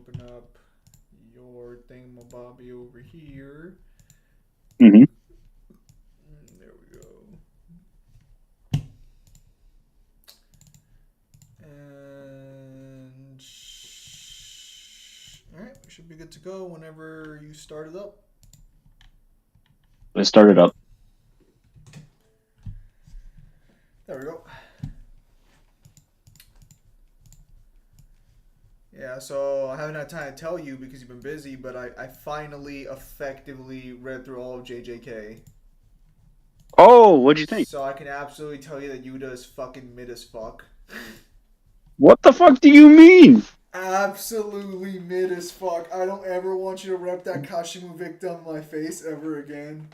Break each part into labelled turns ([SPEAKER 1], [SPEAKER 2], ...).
[SPEAKER 1] open up your thingamabobby over here.
[SPEAKER 2] Mm-hmm.
[SPEAKER 1] There we go. And all right, we should be good to go whenever you start it up.
[SPEAKER 2] Let's start it up.
[SPEAKER 1] There we go. Yeah, so I haven't had time to tell you because you've been busy, but I finally effectively read through all of JJK.
[SPEAKER 2] Oh, what'd you think?
[SPEAKER 1] So I can absolutely tell you that Yuta is fucking mid as fuck.
[SPEAKER 2] What the fuck do you mean?
[SPEAKER 1] Absolutely mid as fuck. I don't ever want you to rep that Kashimu victim in my face ever again.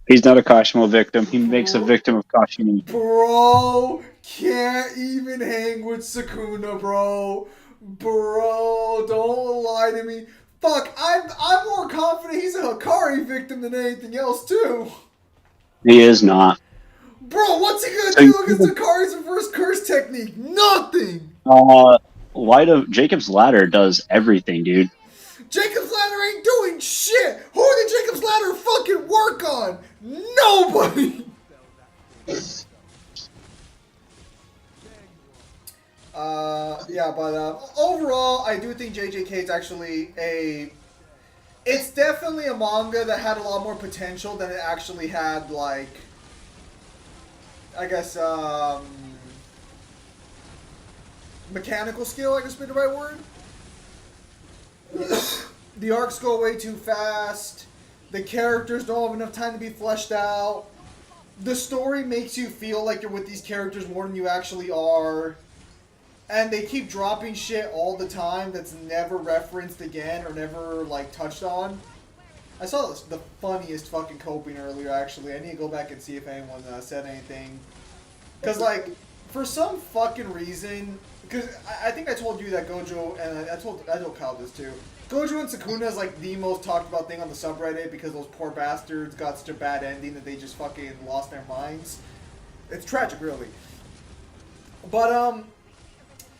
[SPEAKER 2] He's not a Kashimo victim. He makes a
[SPEAKER 1] Bro,
[SPEAKER 2] victim of Kashimo.
[SPEAKER 1] bro can't even hang with Sukuna, bro. Bro, don't lie to me. Fuck, I'm more confident he's a Hikari victim than anything else too.
[SPEAKER 2] He is not.
[SPEAKER 1] Bro, what's he gonna
[SPEAKER 2] So,
[SPEAKER 1] do against Hikari's reverse curse technique? Nothing.
[SPEAKER 2] Light of Jacob's Ladder does everything, dude.
[SPEAKER 1] Jacob's Ladder ain't doing shit. Who did Jacob's Ladder fucking work on? Nobody. Yeah, but overall, I do think JJK is actually a. It's definitely a manga that had a lot more potential than it actually had. Like, I guess mechanical skill. I guess would be the right word. The arcs go way too fast. The characters don't have enough time to be fleshed out. The story makes you feel like you're with these characters more than you actually are. And they keep dropping shit all the time that's never referenced again or never, like, touched on. I saw the funniest fucking coping earlier, actually. I need to go back and see if anyone said anything. Because, like, for some fucking reason... Because I think I told you that Gojo, and I told Kyle this too. Gojo and Sukuna is, like, the most talked about thing on the subreddit because those poor bastards got such a bad ending that they just fucking lost their minds. It's tragic, really. But,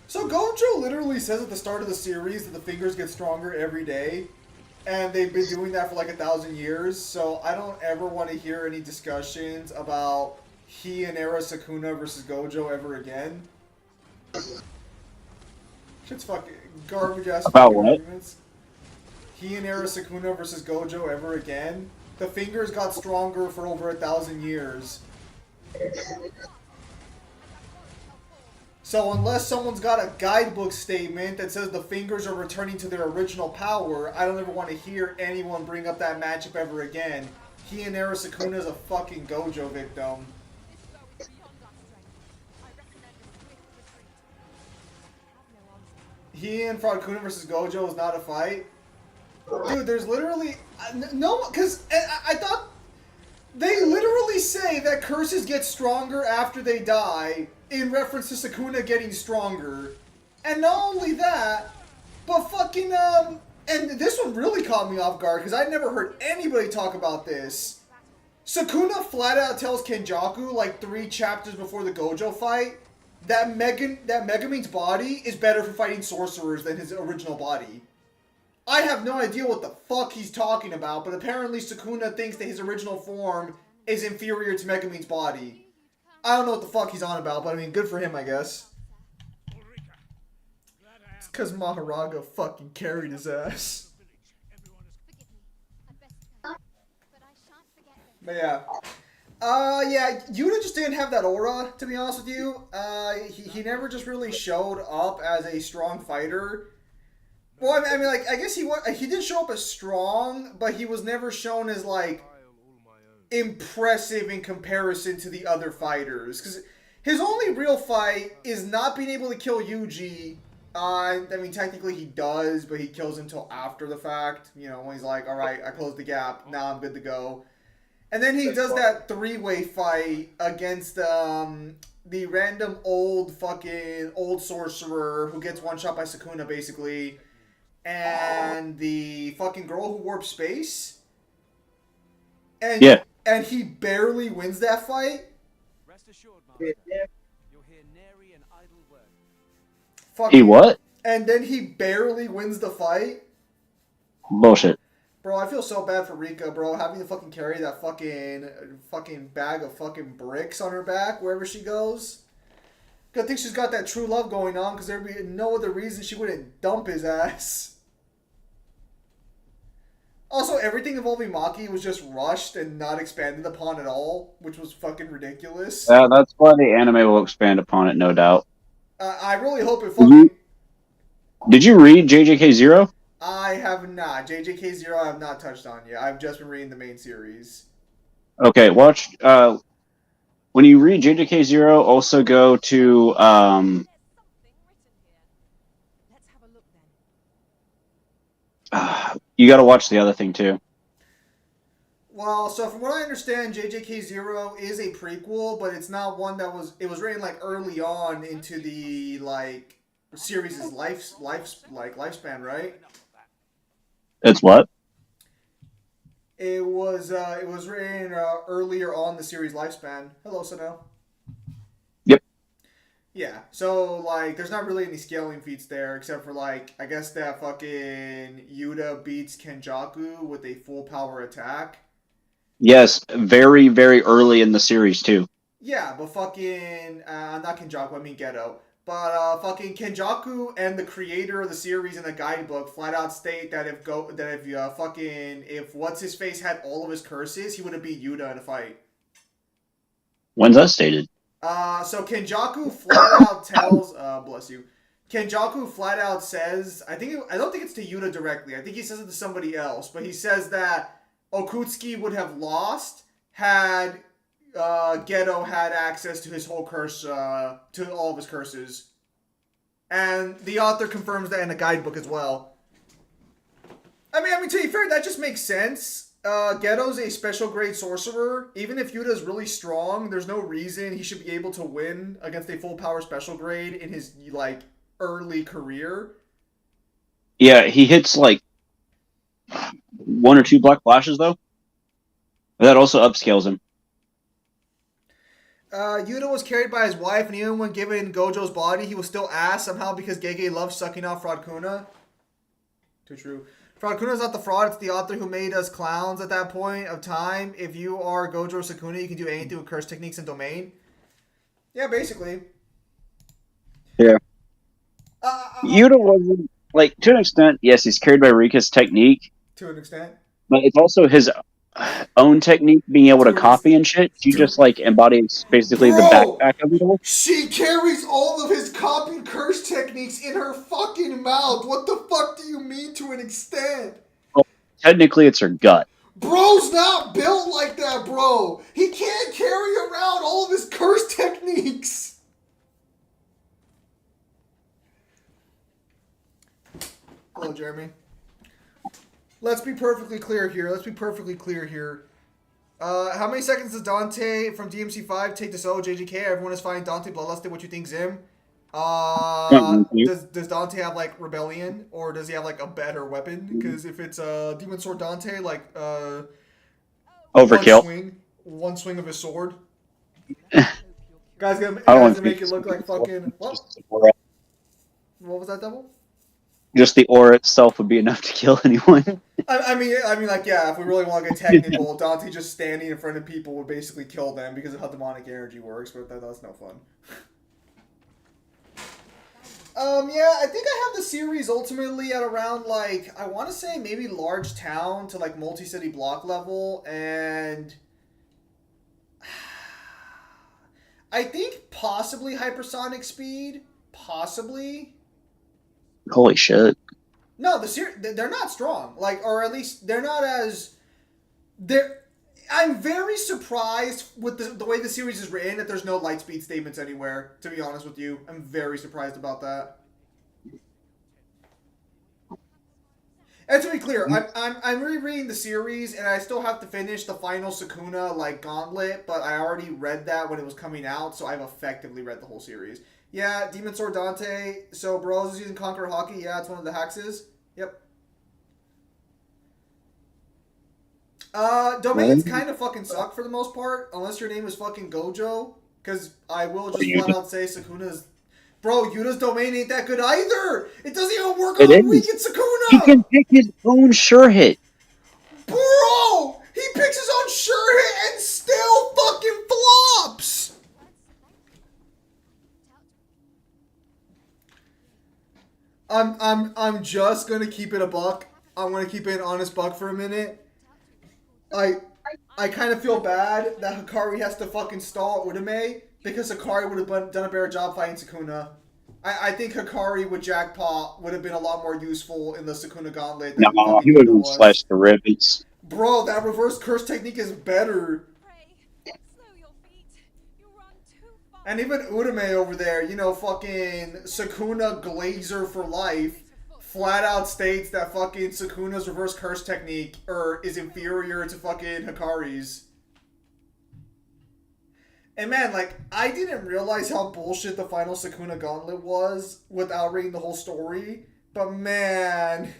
[SPEAKER 1] so Gojo literally says at the start of the series that the fingers get stronger every day. And they've been doing that for like 1,000 years. So I don't ever want to hear any discussions about he and Era Sukuna versus Gojo ever again. Shit's fucking garbage ass
[SPEAKER 2] About
[SPEAKER 1] fucking
[SPEAKER 2] what?
[SPEAKER 1] arguments. He and Era Sukuna versus Gojo ever again. The fingers got stronger for over 1,000 years. So unless someone's got a guidebook statement that says the fingers are returning to their original power, I don't ever want to hear anyone bring up that matchup ever again. He and Arasakuna is a fucking Gojo victim. He and Fraudkuna versus Gojo is not a fight. Dude, there's literally no, because I thought they literally say that curses get stronger after they die in reference to Sukuna getting stronger. And not only that, but fucking, and this one really caught me off guard because I'd never heard anybody talk about this. Sukuna flat out tells Kenjaku like 3 chapters before the Gojo fight that Megumin's body is better for fighting sorcerers than his original body. I have no idea what the fuck he's talking about, but apparently Sukuna thinks that his original form is inferior to Megumin's body. I don't know what the fuck he's on about, but I mean, good for him, I guess. It's because Maharaga fucking carried his ass. But yeah. Yeah, Yuta just didn't have that aura, to be honest with you. He never just really showed up as a strong fighter. Well, I mean, like, I guess he did show up as strong, but he was never shown as, like, impressive in comparison to the other fighters. Because his only real fight is not being able to kill Yuji. I mean, technically he does, but he kills him till after the fact. You know, when he's like, alright, I closed the gap, now I'm good to go. And then he does that 3-way fight against the random old sorcerer who gets one shot by Sukuna, basically. And the fucking girl who warps space. And
[SPEAKER 2] Yeah.
[SPEAKER 1] And he barely wins that fight.
[SPEAKER 3] Rest assured, Master. You'll hear nary an idle word.
[SPEAKER 2] He what?
[SPEAKER 1] and then he barely wins the fight.
[SPEAKER 2] Bullshit.
[SPEAKER 1] Bro, I feel so bad for Rika, bro, having to fucking carry that fucking bag of fucking bricks on her back wherever she goes. I think she's got that true love going on, because there'd be no other reason she wouldn't dump his ass. Also, everything involving Maki was just rushed and not expanded upon at all, which was fucking ridiculous.
[SPEAKER 2] Yeah, that's why the anime will expand upon it, no doubt.
[SPEAKER 1] I really hope it fucking...
[SPEAKER 2] Did you read JJK Zero?
[SPEAKER 1] I have not. JJK Zero I have not touched on yet. I've just been reading the main series.
[SPEAKER 2] Okay, watch. When you read JJK Zero, also go to you got to watch the other thing too.
[SPEAKER 1] Well, so from what I understand, JJK Zero is a prequel, but it's not one that was. It was written like early on into the like series' lifespan, right?
[SPEAKER 2] It's what?
[SPEAKER 1] It was written earlier on the series lifespan. Hello, Sano.
[SPEAKER 2] Yep.
[SPEAKER 1] Yeah, so like, there's not really any scaling feats there, except for like, I guess that fucking Yuta beats Kenjaku with a full power attack.
[SPEAKER 2] Yes, very, very early in the series too.
[SPEAKER 1] Yeah, but fucking not Kenjaku, I mean Geto. But fucking Kenjaku and the creator of the series in the guidebook flat out state that if what's his face had all of his curses, he would have beat Yuta in a fight.
[SPEAKER 2] When's that stated?
[SPEAKER 1] So Kenjaku flat out tells bless you. Kenjaku flat out says, I don't think it's to Yuta directly. I think he says it to somebody else, but he says that Okutsuki would have lost had Geto had access to his whole curse, to all of his curses. And the author confirms that in the guidebook as well. I mean, to be fair, that just makes sense. Geto's a special grade sorcerer. Even if Yuta's really strong, there's no reason he should be able to win against a full power special grade in his, like, early career.
[SPEAKER 2] Yeah, he hits, like, 1 or 2 black flashes, though. That also upscales him.
[SPEAKER 1] Yuta was carried by his wife, and even when given Gojo's body, he was still ass somehow because Gege loves sucking off Fraud Kuna. Too true. Fraud Kuna's not the fraud, it's the author who made us clowns at that point of time. If you are Gojo Sukuna, you can do anything with curse techniques and domain. Yeah, basically.
[SPEAKER 2] Yeah. Yuta wasn't, like, to an extent, yes, he's carried by Rika's technique.
[SPEAKER 1] To an extent.
[SPEAKER 2] But it's also his own technique, being able to copy and shit. She just, like, embodies basically the backpack of it all.
[SPEAKER 1] She carries all of his copy curse techniques in her fucking mouth. What the fuck do you mean to an extent?
[SPEAKER 2] Well, technically, it's her gut.
[SPEAKER 1] Bro's not built like that, bro. He can't carry around all of his curse techniques. Hello, Jeremy. Let's be perfectly clear here. How many seconds does Dante from DMC5 take to solo JJK? Everyone is fighting Dante Bloodlusted. What you think, Zim? Does Dante have, like, Rebellion? Or does he have, like, a better weapon? Because if it's Demon Sword Dante, like,
[SPEAKER 2] overkill.
[SPEAKER 1] One swing of his sword. Guys gonna make it look like fucking... What? What was that, Devil?
[SPEAKER 2] Just the aura itself would be enough to kill anyone.
[SPEAKER 1] I mean, like, yeah, if we really want to get technical, Dante just standing in front of people would basically kill them because of how demonic energy works, but that's no fun. Yeah, I think I have the series ultimately at around, like, I want to say maybe large town to, like, multi-city block level, and I think possibly hypersonic speed, possibly.
[SPEAKER 2] Holy shit.
[SPEAKER 1] No, they're not strong. Like, or at least they're not as... I'm very surprised with the way the series is written that there's no light speed statements anywhere, to be honest with you. I'm very surprised about that. And to be clear, I'm rereading the series, and I still have to finish the final Sukuna, like, gauntlet, but I already read that when it was coming out, so I've effectively read the whole series. Yeah, Demon Sword Dante. So, Bros is using Conqueror Hockey. Yeah, it's one of the hexes. Yep. Domains kind of fucking suck for the most part, unless your name is fucking Gojo. Because I will just flat out say Sukuna's... Bro, Yuta's domain ain't that good either. It doesn't even work
[SPEAKER 2] It
[SPEAKER 1] on a weak
[SPEAKER 2] is.
[SPEAKER 1] in Sukuna.
[SPEAKER 2] He can pick his own sure hit.
[SPEAKER 1] Bro, he picks his own sure hit and still fucking flops. I'm just gonna keep it a buck. I'm gonna keep it an honest buck for a minute. I kind of feel bad that Hikari has to fucking stall Udame because Hikari would have done a better job fighting Sukuna. I think Hikari with Jackpot would have been a lot more useful in the Sukuna Gauntlet than
[SPEAKER 2] No,
[SPEAKER 1] fucking
[SPEAKER 2] he would
[SPEAKER 1] Yuta
[SPEAKER 2] have
[SPEAKER 1] was.
[SPEAKER 2] slashed the ribbons.
[SPEAKER 1] Bro, that reverse curse technique is better. And even Udame over there, you know, fucking Sukuna Glazer for life, flat out states that fucking Sukuna's reverse curse technique is inferior to fucking Hikari's. And man, like, I didn't realize how bullshit the final Sukuna Gauntlet was without reading the whole story. But man,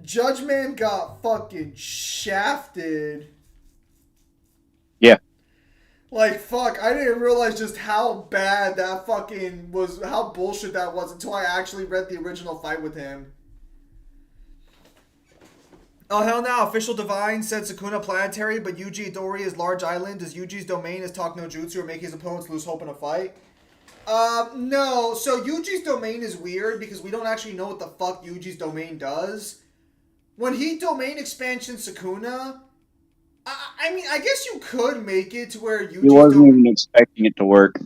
[SPEAKER 1] Judgment got fucking shafted.
[SPEAKER 2] Yeah.
[SPEAKER 1] Like, fuck, I didn't realize just how bad that fucking was, how bullshit that was until I actually read the original fight with him. Oh, hell no. Official Divine said Sukuna planetary, but Yuji Idori is large island. Does Yuji's domain is talk no jutsu or make his opponents lose hope in a fight? No. So Yuji's domain is weird because we don't actually know what the fuck Yuji's domain does. When he domain expansion Sukuna, I mean, I guess you could make it to where Yuji's
[SPEAKER 2] He wasn't even expecting it to work.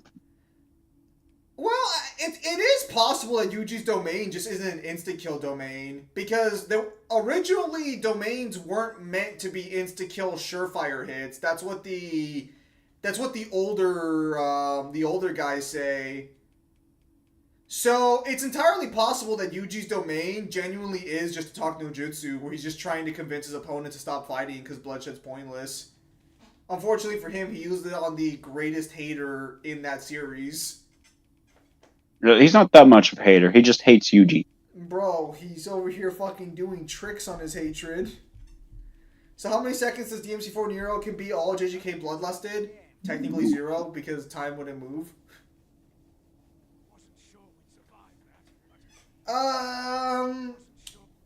[SPEAKER 1] Well, it is possible that Yuji's domain just isn't an insta-kill domain because originally domains weren't meant to be insta-kill surefire hits. That's what the older guys say. So it's entirely possible that Yuji's domain genuinely is just a talk no jutsu, where he's just trying to convince his opponent to stop fighting because bloodshed's pointless. Unfortunately for him, he used it on the greatest hater in that series.
[SPEAKER 2] He's not that much of a hater. He just hates Yuji.
[SPEAKER 1] Bro, he's over here fucking doing tricks on his hatred. So how many seconds does DMC4 Nero can be all JJK bloodlusted? Technically 0, because time wouldn't move.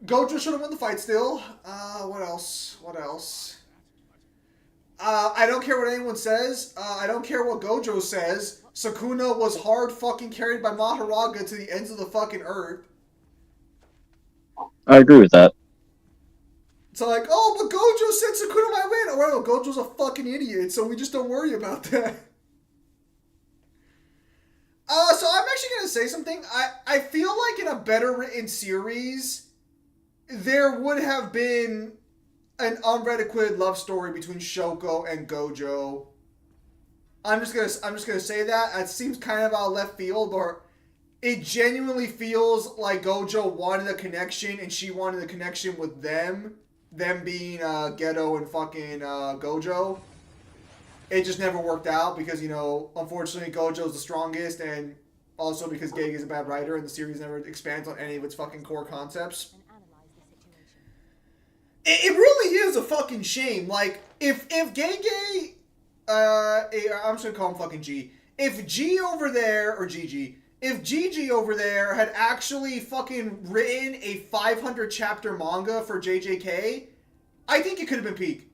[SPEAKER 1] Gojo should have won the fight still. What else? I don't care what anyone says. I don't care what Gojo says. Sukuna was hard fucking carried by Maharaga to the ends of the fucking earth.
[SPEAKER 2] I agree with that.
[SPEAKER 1] So like, oh, but Gojo said Sukuna might win. Oh, well, Gojo's a fucking idiot, so we just don't worry about that. So I'm actually going to say something. I feel like in a better written series, there would have been an unredicated love story between Shoko and Gojo. I'm just gonna say that. It seems kind of out of left field, but it genuinely feels like Gojo wanted a connection and she wanted a connection with them. Them being Geto and fucking Gojo. It just never worked out because, you know, unfortunately Gojo's the strongest and also because Gege is a bad writer and the series never expands on any of its fucking core concepts. It really is a fucking shame. Like, if Gege... I'm just gonna call him fucking G. If G over there, or GG, if GG over there had actually fucking written a 500 chapter manga for JJK, I think it could have been peak.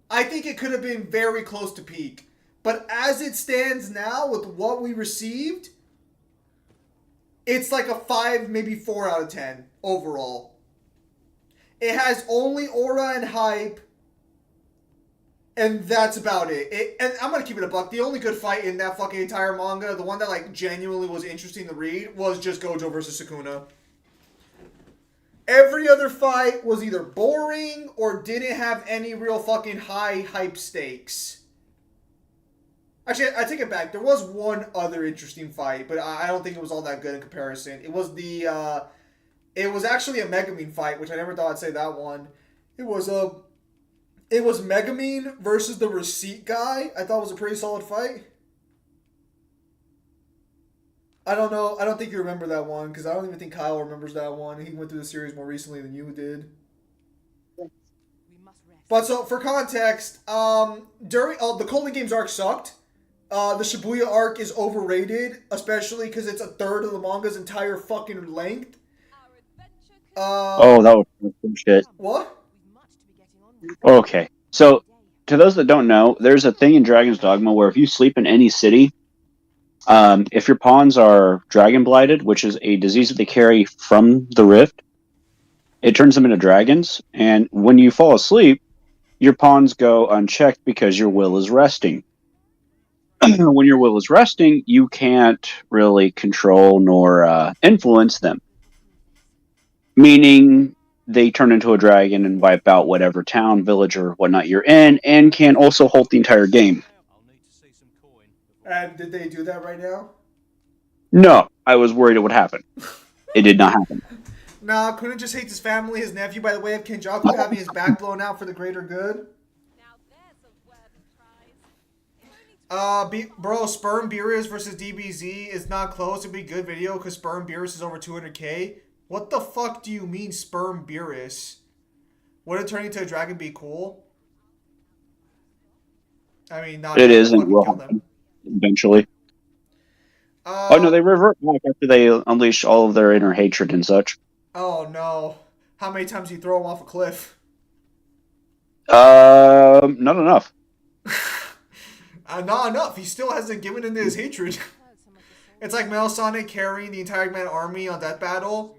[SPEAKER 1] I think it could have been very close to peak. But as it stands now, with what we received, it's like a 5, maybe 4 out of 10 overall. It has only aura and hype. And that's about it. And I'm going to keep it a buck. The only good fight in that fucking entire manga, the one that like genuinely was interesting to read, was just Gojo versus Sukuna. Every other fight was either boring or didn't have any real fucking high hype stakes. Actually, I take it back. There was one other interesting fight, but I don't think it was all that good in comparison. It was it was actually a Megumin fight, which I never thought I'd say that one. It was Megumin versus the Receipt guy. I thought it was a pretty solid fight. I don't know. I don't think you remember that one because I don't even think Kyle remembers that one. He went through the series more recently than you did. But so for context, during the Colton Games arc sucked. The Shibuya arc is overrated, especially because it's a third of the manga's entire fucking length.
[SPEAKER 2] Oh,
[SPEAKER 1] Um,
[SPEAKER 2] that was some shit.
[SPEAKER 1] what?
[SPEAKER 2] Okay, so to those that don't know, there's a thing in Dragon's Dogma where if you sleep in any city, if your pawns are dragon blighted, which is a disease that they carry from the rift, it turns them into dragons. And when you fall asleep, your pawns go unchecked because your will is resting. When your will is resting, you can't really control nor influence them, meaning they turn into a dragon and wipe out whatever town, village, or whatnot you're in, and can also halt the entire game.
[SPEAKER 1] And did they do that right now?
[SPEAKER 2] No, I was worried it would happen. It did not happen.
[SPEAKER 1] Nah, couldn't just hate his family, his nephew, by the way of Kenjaku having his back blown out for the greater good. Bro, Sperm Beerus versus DBZ is not close. It'd be a good video because Sperm Beerus is over 200k. What the fuck do you mean Sperm Beerus? Would it turn into a dragon be cool? I mean, not
[SPEAKER 2] It
[SPEAKER 1] enough to
[SPEAKER 2] is and it
[SPEAKER 1] fucking
[SPEAKER 2] will
[SPEAKER 1] kill them.
[SPEAKER 2] happen eventually. Oh no,
[SPEAKER 1] Uh,
[SPEAKER 2] they revert back after they unleash all of their inner hatred and such.
[SPEAKER 1] oh no. How many times do you throw him off a cliff?
[SPEAKER 2] Not enough.
[SPEAKER 1] Not enough. He still hasn't given in his hatred. It's like Metal Sonic carrying the entire man army on Death Battle.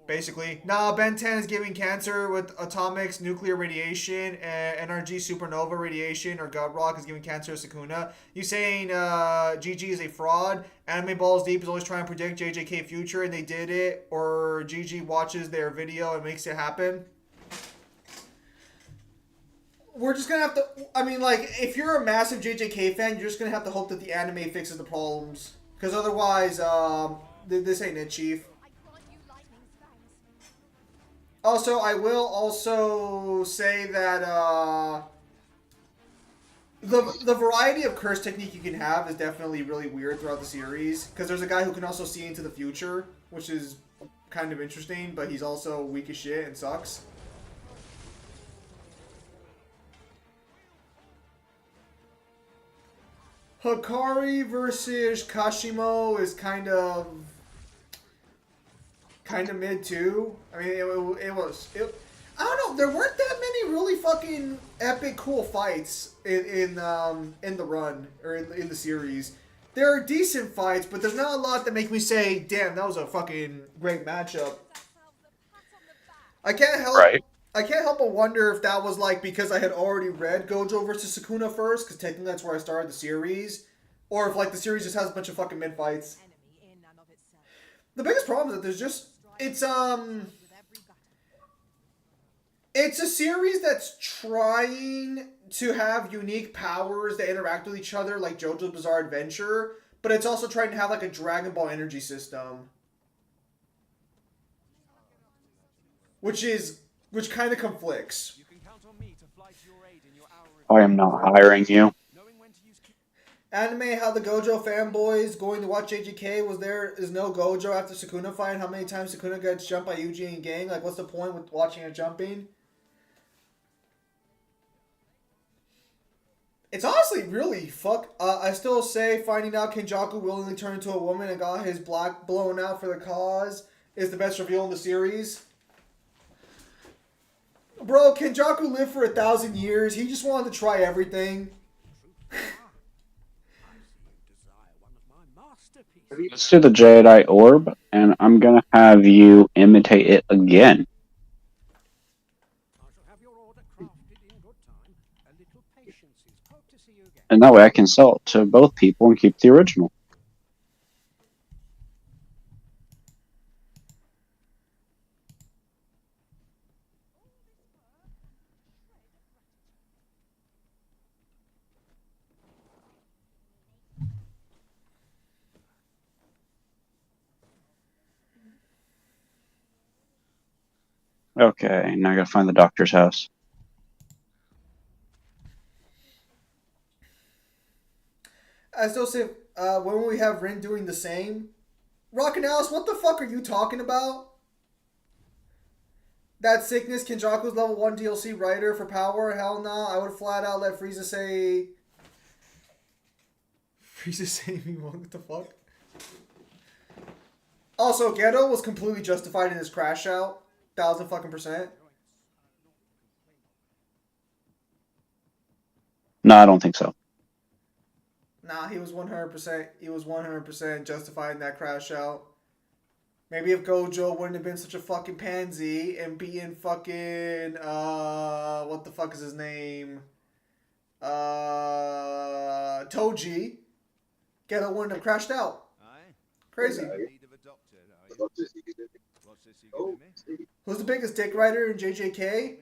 [SPEAKER 1] Basically. Nah, Ben 10 is giving cancer with atomics, nuclear radiation, NRG supernova radiation, or God Rock is giving cancer to Sukuna. You saying GG is a fraud? Anime Balls Deep is always trying to predict JJK future and they did it, or GG watches their video and makes it happen? We're just gonna have to. I mean, like, if you're a massive JJK fan, you're just gonna have to hope that the anime fixes the problems. Because otherwise, this ain't it, Chief. Also, I will also say that the variety of curse technique you can have is definitely really weird throughout the series. Because there's a guy who can also see into the future, which is kind of interesting, but he's also weak as shit and sucks. Hikari versus Kashimo is kind of mid too. I mean, it was. I don't know. There weren't that many really fucking epic, cool fights in the run or in the series. There are decent fights, but there's not a lot that make me say, "Damn, that was a fucking great matchup." I can't help.
[SPEAKER 2] Right.
[SPEAKER 1] I can't help but wonder if that was like because I had already read Gojo versus Sukuna first, because technically that's where I started the series, or if like the series just has a bunch of fucking mid fights. The biggest problem is that there's just it's a series that's trying to have unique powers that interact with each other, like JoJo's Bizarre Adventure, but it's also trying to have like a Dragon Ball energy system, which kind of conflicts.
[SPEAKER 2] I am not hiring you.
[SPEAKER 1] Anime, how the Gojo fanboys going to watch JJK was there is no Gojo after Sukuna fight. How many times Sukuna gets jumped by Yuji and gang? Like, what's the point with watching it jumping? It's honestly really fuck. I still say finding out Kenjaku willingly turned into a woman and got his black blown out for the cause is the best reveal in the series. Bro, Kenjaku lived for 1,000 years. He just wanted to try everything.
[SPEAKER 2] Let's do the Jedi Orb, and I'm gonna have you imitate it again. And that way I can sell it to both people and keep the original. Okay, now I gotta find the doctor's house.
[SPEAKER 1] I still say, when will we have Rin doing the same? Rockin' Alice, what the fuck are you talking about? That sickness, Kenjaku's level 1 DLC writer for power? Hell nah, I would flat out let Frieza say... He's just saying me what the fuck? Also, Ghetto was completely justified in his crash out. 1,000%.
[SPEAKER 2] No, I don't think so.
[SPEAKER 1] Nah, he was 100%. He was 100% justified in that crash out. Maybe if Gojo wouldn't have been such a fucking pansy and being fucking what the fuck is his name? Toji, Ghetto wouldn't have crashed out. Crazy. Who's the biggest dick rider in JJK?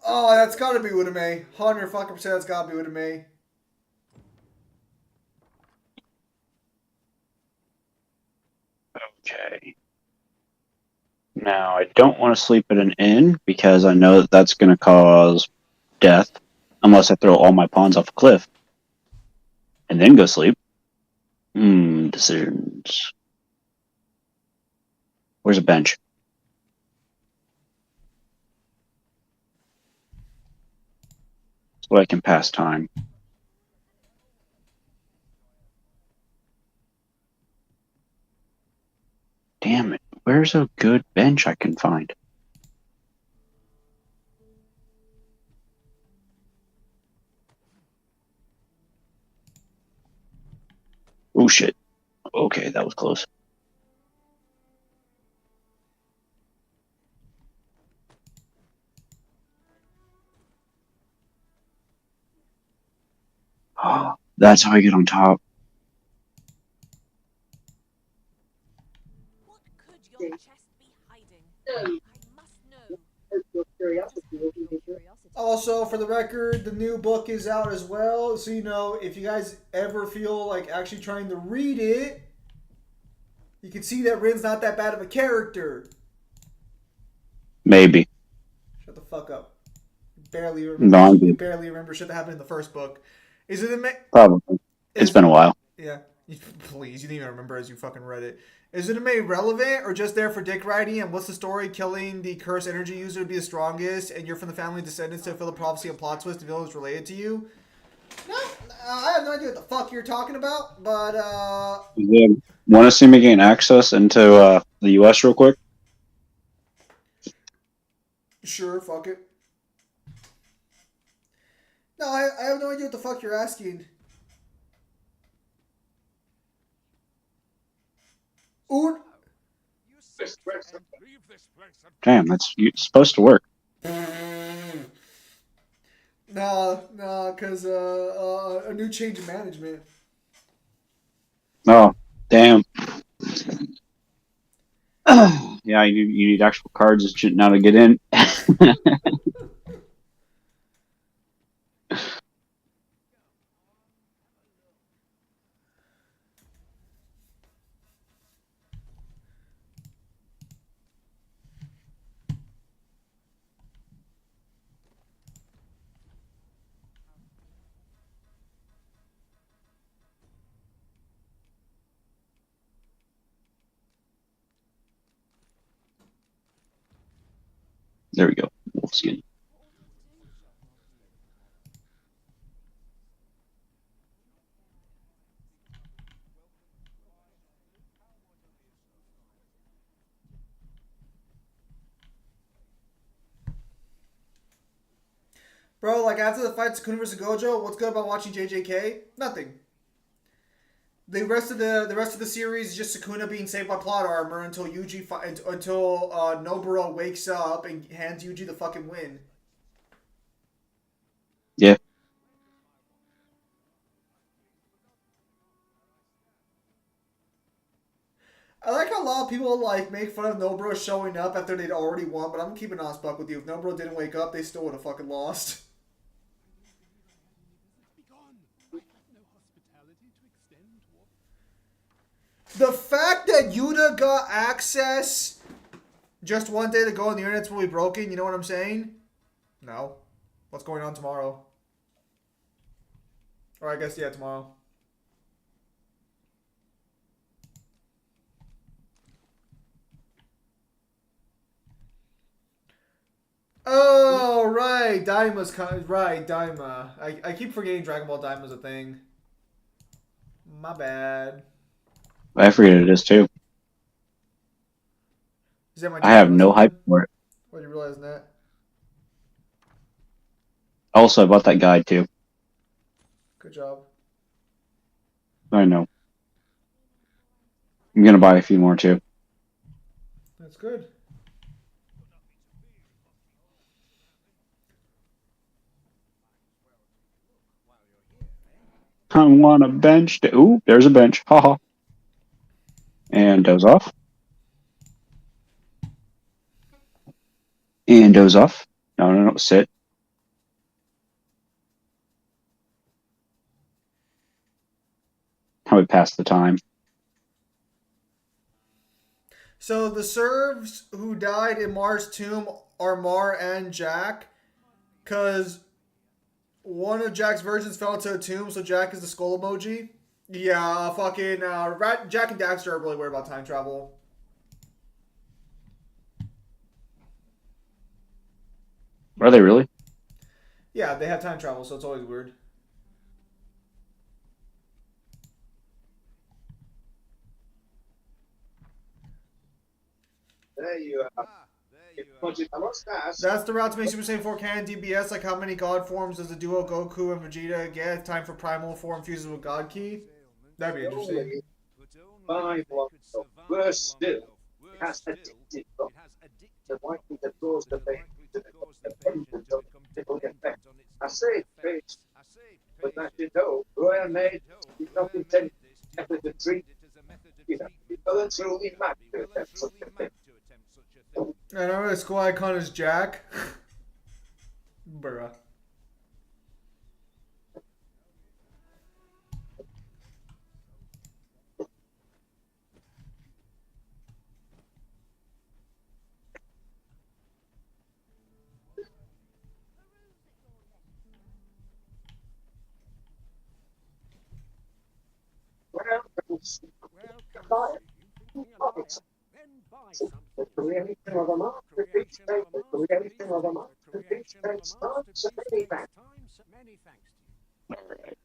[SPEAKER 1] Oh, that's gotta be Udame. 100% that's gotta be Udame.
[SPEAKER 2] Okay. Now, I don't want to sleep at an inn because I know that that's going to cause death unless I throw all my pawns off a cliff and then go sleep. Decisions. Where's a bench? So I can pass time. Damn it. Where's a good bench I can find? Oh shit. Okay, that was close. Oh, that's how I get on top.
[SPEAKER 3] What could your chest be hiding? I must know.
[SPEAKER 1] Also, for the record, the new book is out as well. So, you know, if you guys ever feel like actually trying to read it, you can see that Rin's not that bad of a character.
[SPEAKER 2] Maybe.
[SPEAKER 1] Shut the fuck up. Barely
[SPEAKER 2] No, I'm good.
[SPEAKER 1] barely remember shit that happened in the first book. Is it
[SPEAKER 2] Probably. It's been a while.
[SPEAKER 1] Yeah. Please, you didn't even remember as you fucking read it. Is it relevant or just there for dick riding? And what's the story? Killing the cursed energy user to be the strongest, and you're from the family of descendants to fulfill a prophecy and plot twist. The villain is related to you. No, I have no idea what the fuck you're talking about. But
[SPEAKER 2] Want to see me gain access into the U.S. real quick?
[SPEAKER 1] sure, fuck it. No, I have no idea what the fuck you're asking. Ood.
[SPEAKER 2] Damn, that's supposed to work.
[SPEAKER 1] Nah, cause a new change in management.
[SPEAKER 2] Oh, damn. Yeah, you need actual cards and shit now to get in. There we go. Wolfskin.
[SPEAKER 1] Bro, like after the fight Sukuna vs Gojo, what's good about watching JJK? Nothing. The rest of the series is just Sukuna being saved by plot armor until Noburo wakes up and hands Yuji the fucking win.
[SPEAKER 2] Yeah.
[SPEAKER 1] I like how a lot of people like make fun of Noburo showing up after they'd already won, but I'm keeping honest buck with you. If Noburo didn't wake up, they still would have fucking lost. The fact that Yuta got access just one day to go and the internet's really broken, you know what I'm saying? No. What's going on tomorrow? Or I guess, yeah, tomorrow. Oh, right. Daima's right, Daima. I keep forgetting Dragon Ball Daima's a thing. My bad.
[SPEAKER 2] I forget it is too.
[SPEAKER 1] Is that my
[SPEAKER 2] I have no hype
[SPEAKER 1] something?
[SPEAKER 2] for it.
[SPEAKER 1] What do you realize that?
[SPEAKER 2] Also, I bought that guide too.
[SPEAKER 1] Good job.
[SPEAKER 2] I know. I'm gonna buy a few more too.
[SPEAKER 1] That's good.
[SPEAKER 2] I want a bench. Ooh, there's a bench. Haha. And doze off. And doze off. No, no, no. Sit. How we pass the time.
[SPEAKER 1] So the serfs who died in Mar's tomb are Mar and Jack, because one of Jack's virgins fell into a tomb, so Jack is the skull emoji. Yeah, fucking Jack and Daxter are really worried about time travel.
[SPEAKER 2] Are they really?
[SPEAKER 1] Yeah, they have time travel, so it's always weird.
[SPEAKER 4] There you are.
[SPEAKER 1] That's the route to make Super Saiyan 4 canon DBS. Like, how many God forms does the duo Goku and Vegeta get? Time for Primal form fuses with God Key? That'd be interesting.
[SPEAKER 4] 5 blocks of. Worse still, it has addicted blocks. The likely to cause the patient to become dependent on typical effect. I say face, but as you know, Royal Maid is not intended as a method of treatment. You know, you voluntarily mad to attempt such a thing.
[SPEAKER 1] I know the school icon is Jack. Bruh.
[SPEAKER 4] The creation of a masterpiece takes the creation of a masterpiece takes time, so many thanks.
[SPEAKER 2] Alright.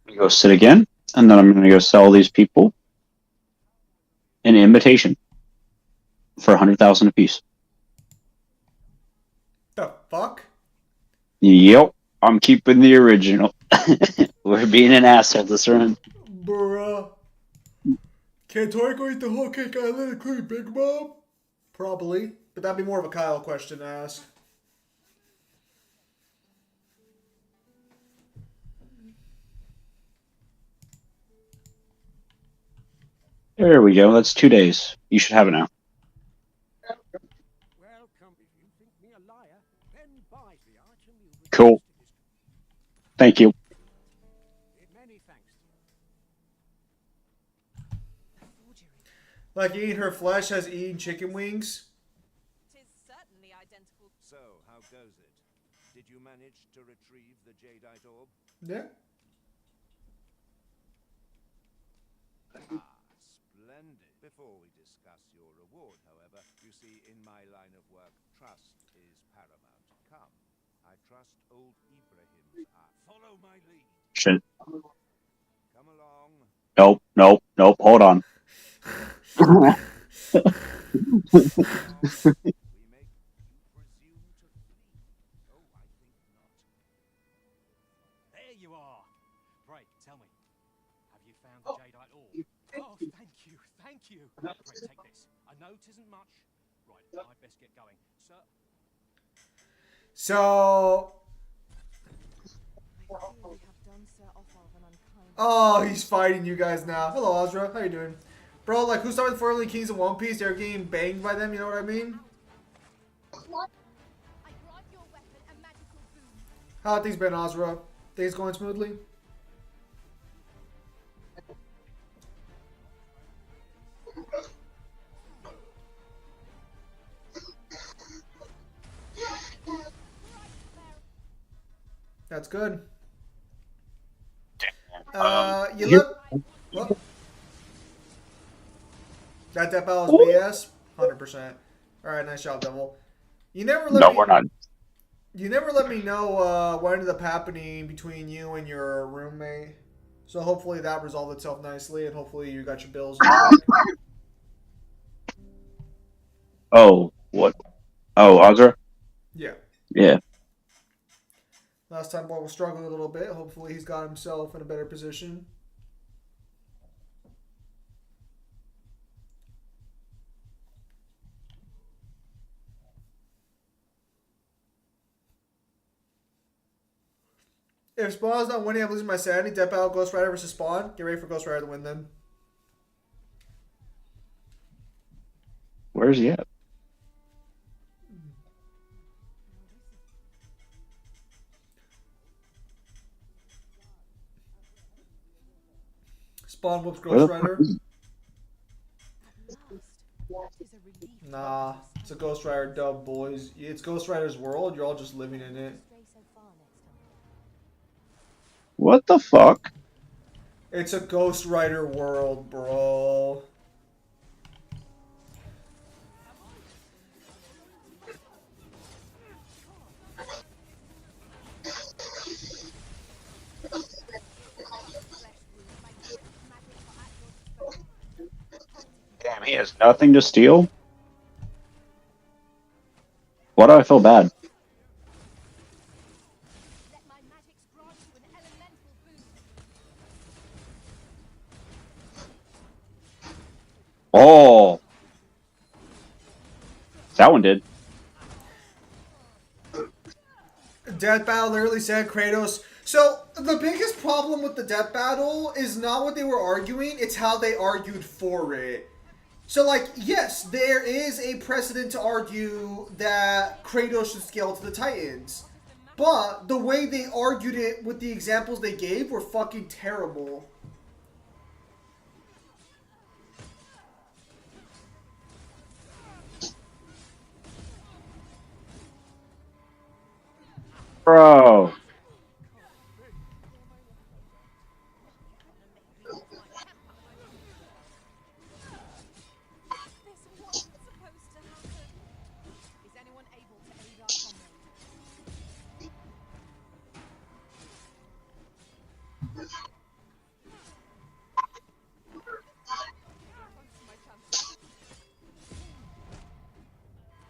[SPEAKER 2] I'm gonna go sit again, and then I'm gonna go sell these people an invitation for 100,000 apiece.
[SPEAKER 1] The fuck?
[SPEAKER 2] Yep, I'm keeping the original. We're being an asshole this run.
[SPEAKER 1] Bruh. Can Toriko eat the whole cake island including Big Mom? Probably. But that'd be more of a Kyle question to ask.
[SPEAKER 2] There we go. That's 2 days. You should have it now. Cool. Thank you.
[SPEAKER 1] Like eating her flesh as eating chicken wings.
[SPEAKER 3] Tis certainly identical.
[SPEAKER 5] So, how goes it? Did you manage to retrieve the jadeite orb?
[SPEAKER 1] Yeah.
[SPEAKER 5] Ah, splendid. Before we discuss your reward, however, you see, in my line of work, trust is paramount. Come, I trust old Ibrahim's eye. Follow my lead.
[SPEAKER 2] Shit.
[SPEAKER 5] Come along.
[SPEAKER 2] Nope, nope, nope. Hold on.
[SPEAKER 5] We make you presume to flee. Oh, I think not.
[SPEAKER 6] There you are. Pray, tell me, have you found the jadeite orb? Oh, thank you. Great, take this. I know it isn't much. Right, I'd best get going. Sir.
[SPEAKER 1] So. Oh, he's fighting you guys now. Hello, Azra. How you doing? Bro, like, who started the 4 Elite Kings in One Piece? They're getting banged by them, you know what I mean?
[SPEAKER 3] I grant your weapon a magical boon.
[SPEAKER 1] How have things been, Azra? Things going smoothly? That's good. You look. What? That battle was BS? 100%. Alright, nice job, Devil. You never let
[SPEAKER 2] No,
[SPEAKER 1] me.
[SPEAKER 2] we're not.
[SPEAKER 1] You never let me know what ended up happening between you and your roommate. So hopefully that resolved itself nicely, and hopefully you got your bills in check.
[SPEAKER 2] Oh, what? Oh, Azra?
[SPEAKER 1] Yeah.
[SPEAKER 2] Yeah.
[SPEAKER 1] Last time Boy was struggling a little bit. Hopefully he's got himself in a better position. If Spawn's not winning, I'm losing my sanity. Death Battle, Ghost Rider versus Spawn. Get ready for Ghost Rider to win then.
[SPEAKER 2] Where's he at?
[SPEAKER 1] Spawn whoops
[SPEAKER 2] Where
[SPEAKER 1] Ghost
[SPEAKER 2] the fuck
[SPEAKER 1] Rider.
[SPEAKER 2] is he?
[SPEAKER 1] Nah, it's a Ghost Rider dub, boys. It's Ghost Rider's world. You're all just living in it.
[SPEAKER 2] What the fuck?
[SPEAKER 1] It's a Ghost Rider world, bro.
[SPEAKER 2] Damn, he has nothing to steal? Why do I feel bad?
[SPEAKER 3] Let my magics grant you an elemental boost.
[SPEAKER 2] Oh! That one did.
[SPEAKER 1] Death Battle literally said Kratos. So the biggest problem with the Death Battle is not what they were arguing, it's how they argued for it. So like, yes, there is a precedent to argue that Kratos should scale to the Titans. But the way they argued it with the examples they gave were fucking terrible.
[SPEAKER 2] Bro.
[SPEAKER 3] This wasn't supposed to happen. Is anyone able to aid our comrade?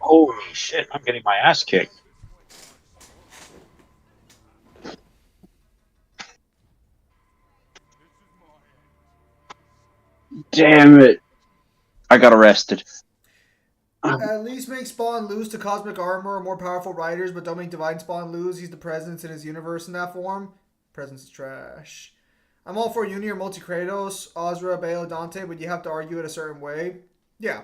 [SPEAKER 2] Holy shit, I'm getting my ass kicked. Damn it. I got arrested.
[SPEAKER 1] At least make Spawn lose to Cosmic Armor or more powerful riders, but don't make Divine Spawn lose. He's the presence in his universe in that form. Presence is trash. I'm all for Uni or Multi-Kratos, Azra, Bayo, Dante, but you have to argue it a certain way. Yeah.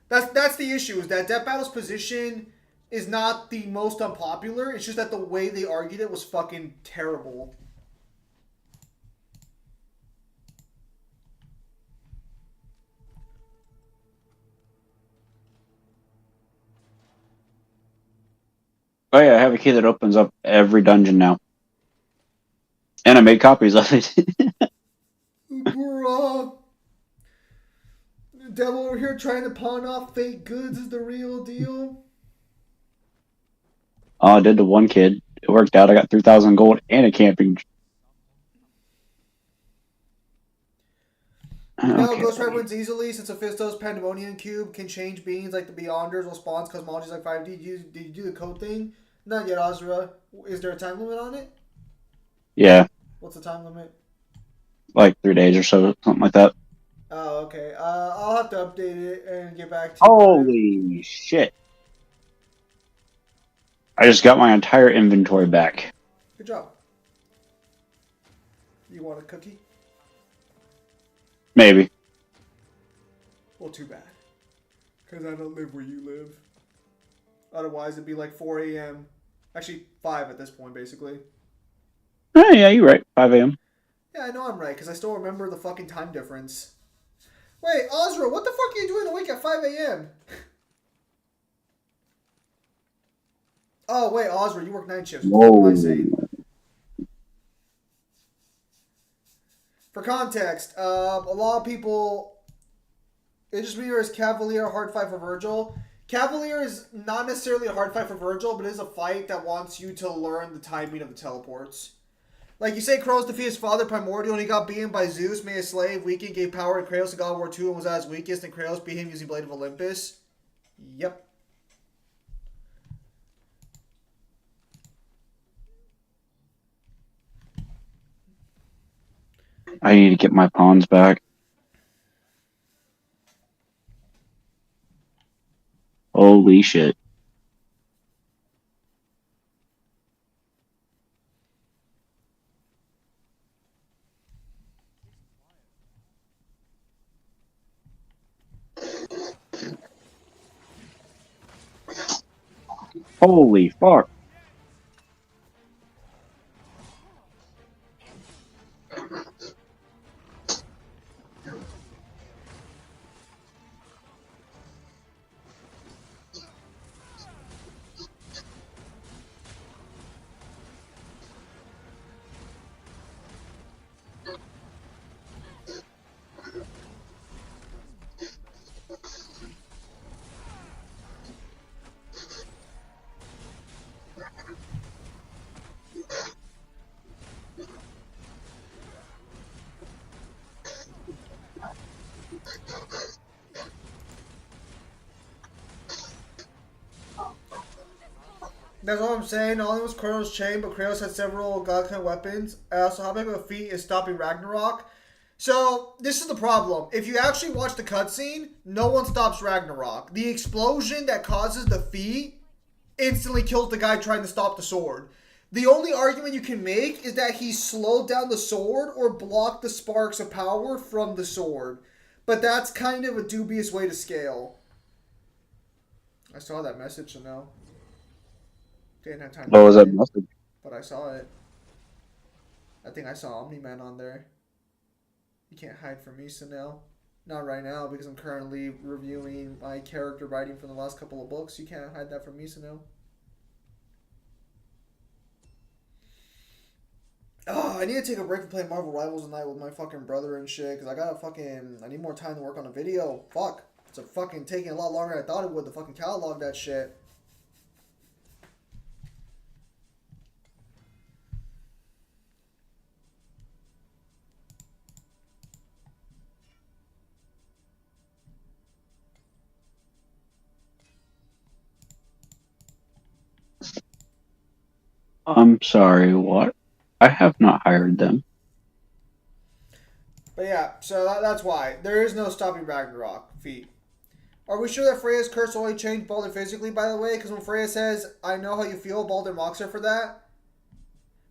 [SPEAKER 1] That's the issue, is that Death Battle's position is not the most unpopular. It's just that the way they argued it was fucking terrible.
[SPEAKER 2] Oh yeah, I have a key that opens up every dungeon now. And I made copies of it.
[SPEAKER 1] Bruh. The devil over here trying to pawn off fake goods is the real deal.
[SPEAKER 2] Oh, I did to one kid. It worked out. I got 3,000 gold and a camping.
[SPEAKER 1] No, Ghost Rider wins easily since Ophisto's Pandemonium Cube can change beings like the Beyonders while Spawn's cosmology is like 5D. Did you do the code thing? Not yet, Azra. Is there a time limit on it?
[SPEAKER 2] Yeah,
[SPEAKER 1] What's the time limit?
[SPEAKER 2] like 3 days or so, something like that.
[SPEAKER 1] Oh, okay. I'll have to update it and get back to you.
[SPEAKER 2] Holy shit. I just got my entire inventory back.
[SPEAKER 1] Good job. You want a cookie?
[SPEAKER 2] Maybe.
[SPEAKER 1] Well, too bad. Because I don't live where you live. Otherwise, it'd be like 4 a.m. Actually, 5 at this point, basically.
[SPEAKER 2] Oh, yeah, you're right. 5 a.m.
[SPEAKER 1] Yeah, I know I'm right, because I still remember the fucking time difference. Wait, Azra, what the fuck are you doing awake at 5 a.m.? Oh, wait, Azra, you work night shifts. What am I saying? For context, a lot of people... It just mirrors Cavalier hard fight for Virgil. Cavalier is not necessarily a hard fight for Virgil, but it is a fight that wants you to learn the timing of the teleports. Like, you say Kratos defeated his father Primordial and he got beaten by Zeus, made a slave, weakened, gave power to Kratos in God of War 2 and was at his weakest, and Kratos beat him using Blade of Olympus. Yep.
[SPEAKER 2] I need to get my pawns back. Holy shit. Holy fuck.
[SPEAKER 1] That's what I'm saying. Not only was Kratos chained, but Kratos had several god kind weapons. So how big of a feat is stopping Ragnarok? So this is the problem. If you actually watch the cutscene, no one stops Ragnarok. The explosion that causes the feat instantly kills the guy trying to stop the sword. The only argument you can make is that he slowed down the sword or blocked the sparks of power from the sword. But that's kind of a dubious way to scale. I saw that message, so no. Didn't have time to
[SPEAKER 2] What was that
[SPEAKER 1] read it,
[SPEAKER 2] message?
[SPEAKER 1] but I saw it. I think I saw Omni-Man on there. You can't hide from me, Sunil. Not right now, because I'm currently reviewing my character writing from the last couple of books. You can't hide that from me, Sunil. Oh, I need to take a break from playing Marvel Rivals tonight with my fucking brother and shit, because I need more time to work on a video. Fuck. It's a fucking taking a lot longer than I thought it would to fucking catalog that shit.
[SPEAKER 2] I'm sorry, what? I have not hired them.
[SPEAKER 1] But yeah, so that's why. There is no stopping Ragnarok feat. Are we sure that Freya's curse only changed Baldur physically, by the way? Because when Freya says, I know how you feel, Baldur mocks her for that.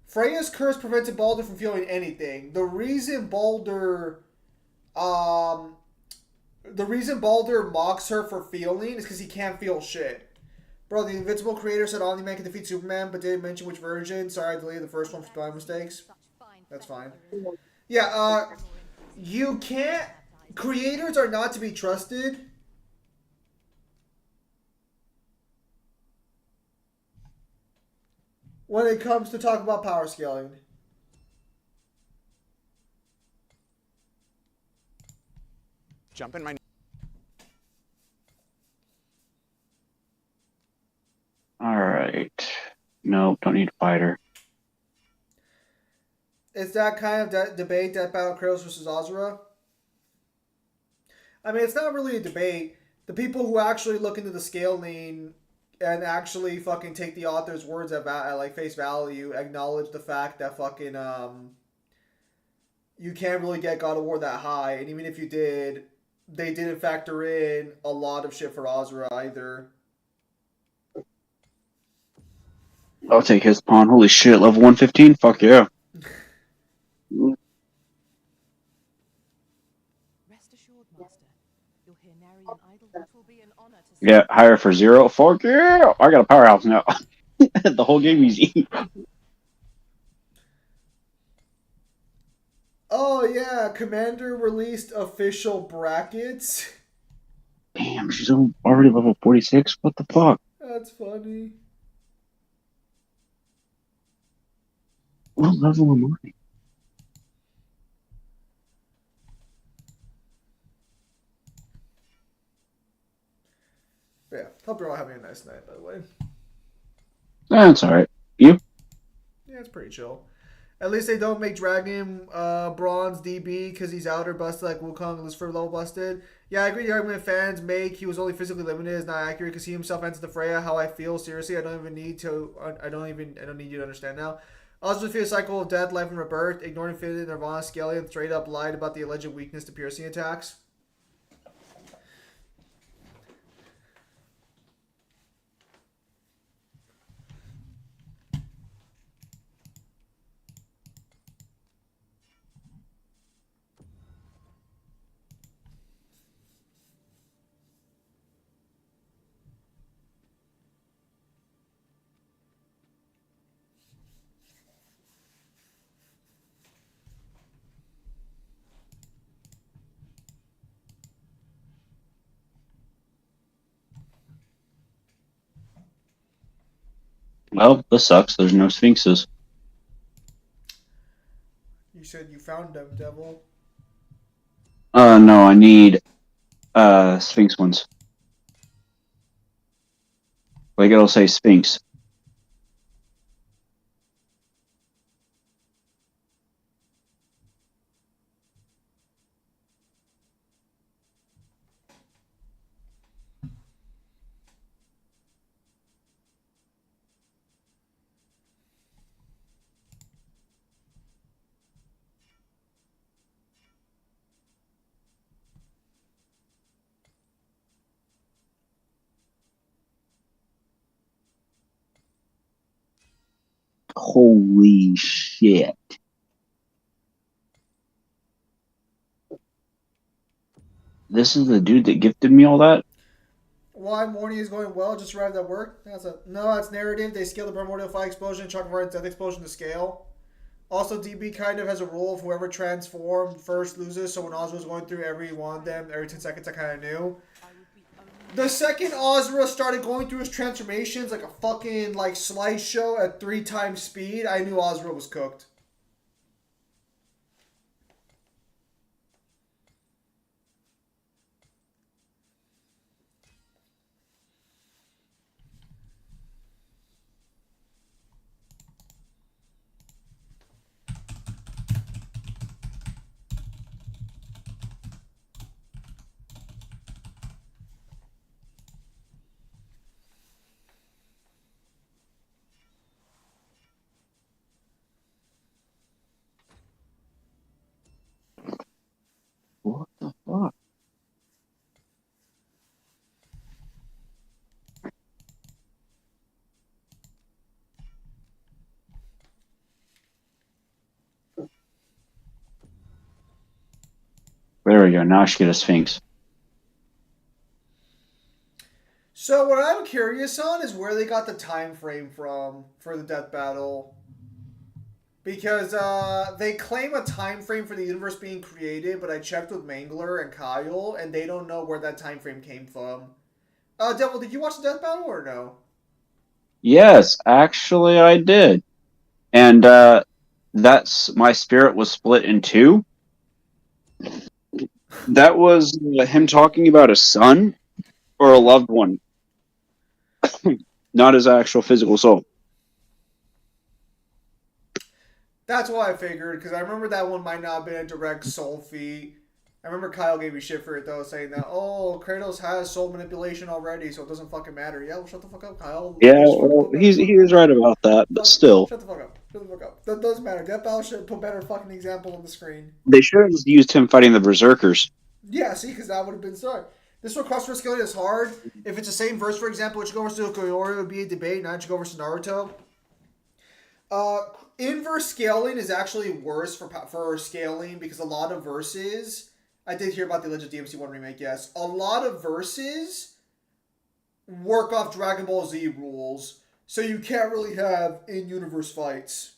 [SPEAKER 1] Freya's curse prevented Baldur from feeling anything. The reason Baldur mocks her for feeling is because he can't feel shit. Bro, the Invincible creator said Omni-Man can defeat Superman, but didn't mention which version. Sorry, I deleted the first one for spelling mistakes. That's fine. Yeah, you can't... Creators are not to be trusted. When it comes to talk about power scaling.
[SPEAKER 7] Jump in my...
[SPEAKER 2] Alright. Nope, don't need a fighter.
[SPEAKER 1] It's that kind of debate, Death Battle Kratos versus Azura. I mean, it's not really a debate. The people who actually look into the scaling and actually fucking take the author's words at like face value acknowledge the fact that fucking you can't really get God of War that high, and even if you did, they didn't factor in a lot of shit for Azura either.
[SPEAKER 2] I'll take his pawn. Holy shit, level 115? Fuck yeah.
[SPEAKER 3] Rest assured, Master. You'll hear nary an idle, which will be an honor to
[SPEAKER 2] Yeah, hire for 0. Fuck yeah! I got a powerhouse now. The whole game easy.
[SPEAKER 1] Oh yeah, Commander released official brackets.
[SPEAKER 2] Damn, she's already level 46? What the fuck?
[SPEAKER 1] That's funny.
[SPEAKER 2] What level am I?
[SPEAKER 1] Yeah, hope you're all having a nice night, by the way.
[SPEAKER 2] That's alright. You?
[SPEAKER 1] Yeah, it's pretty chill. At least they don't make Dragon Bronze DB because he's outer busted like Wukong and Lucifer level busted. Yeah, I agree. The argument fans make he was only physically limited is not accurate because he himself entered the Freya. How I feel, seriously, I don't even need to. I don't need you to understand now. Also, defeat a cycle of death, life, and rebirth. Ignoring Infinity, Nirvana, Skelly, straight up lied about the alleged weakness to piercing attacks.
[SPEAKER 2] Well, this sucks. There's no sphinxes.
[SPEAKER 1] You said you found them, devil.
[SPEAKER 2] No, I need sphinx ones. Like it'll say sphinx. Holy shit. This is the dude that gifted me all that?
[SPEAKER 1] Why morning is going well? Just arrived at work. That's narrative. They scale the primordial fire explosion, Chakravard's death explosion to scale. Also, DB kind of has a rule of whoever transformed first loses. So when Ozra was going through every one of them, every 10 seconds, I kind of knew. The second Ozra started going through his transformations like a fucking like slideshow at 3 times speed, I knew Ozra was cooked.
[SPEAKER 2] What the fuck? There we go. Now I should get a sphinx.
[SPEAKER 1] So what I'm curious on is where they got the time frame from for the death battle. Because they claim a time frame for the universe being created, but I checked with Mangler and Kyle, and they don't know where that time frame came from. Devil, did you watch the death battle or no?
[SPEAKER 2] Yes, actually I did. And that's my spirit was split in two. That was him talking about a son or a loved one, not his actual physical soul.
[SPEAKER 1] That's what I figured, because I remember that one might not have been a direct soul feat. I remember Kyle gave me shit for it, though, saying that, oh, Kratos has soul manipulation already, so it doesn't fucking matter. Yeah, well, shut the fuck up, Kyle.
[SPEAKER 2] Yeah, well, he was right about that, but still.
[SPEAKER 1] Shut the fuck up. Shut the fuck up. That doesn't matter. Death Battle should put better fucking example on the screen.
[SPEAKER 2] They should have just used him fighting the Berserkers.
[SPEAKER 1] Yeah, see, because that would have been sorry. This request for skill is hard. If it's the same verse, for example, Ichigo versus Koyori would be a debate, not Ichigo versus Naruto. Inverse scaling is actually worse for scaling because a lot of verses. I did hear about the Legend of DMC1 remake, yes. A lot of verses work off Dragon Ball Z rules, so you can't really have in-universe fights.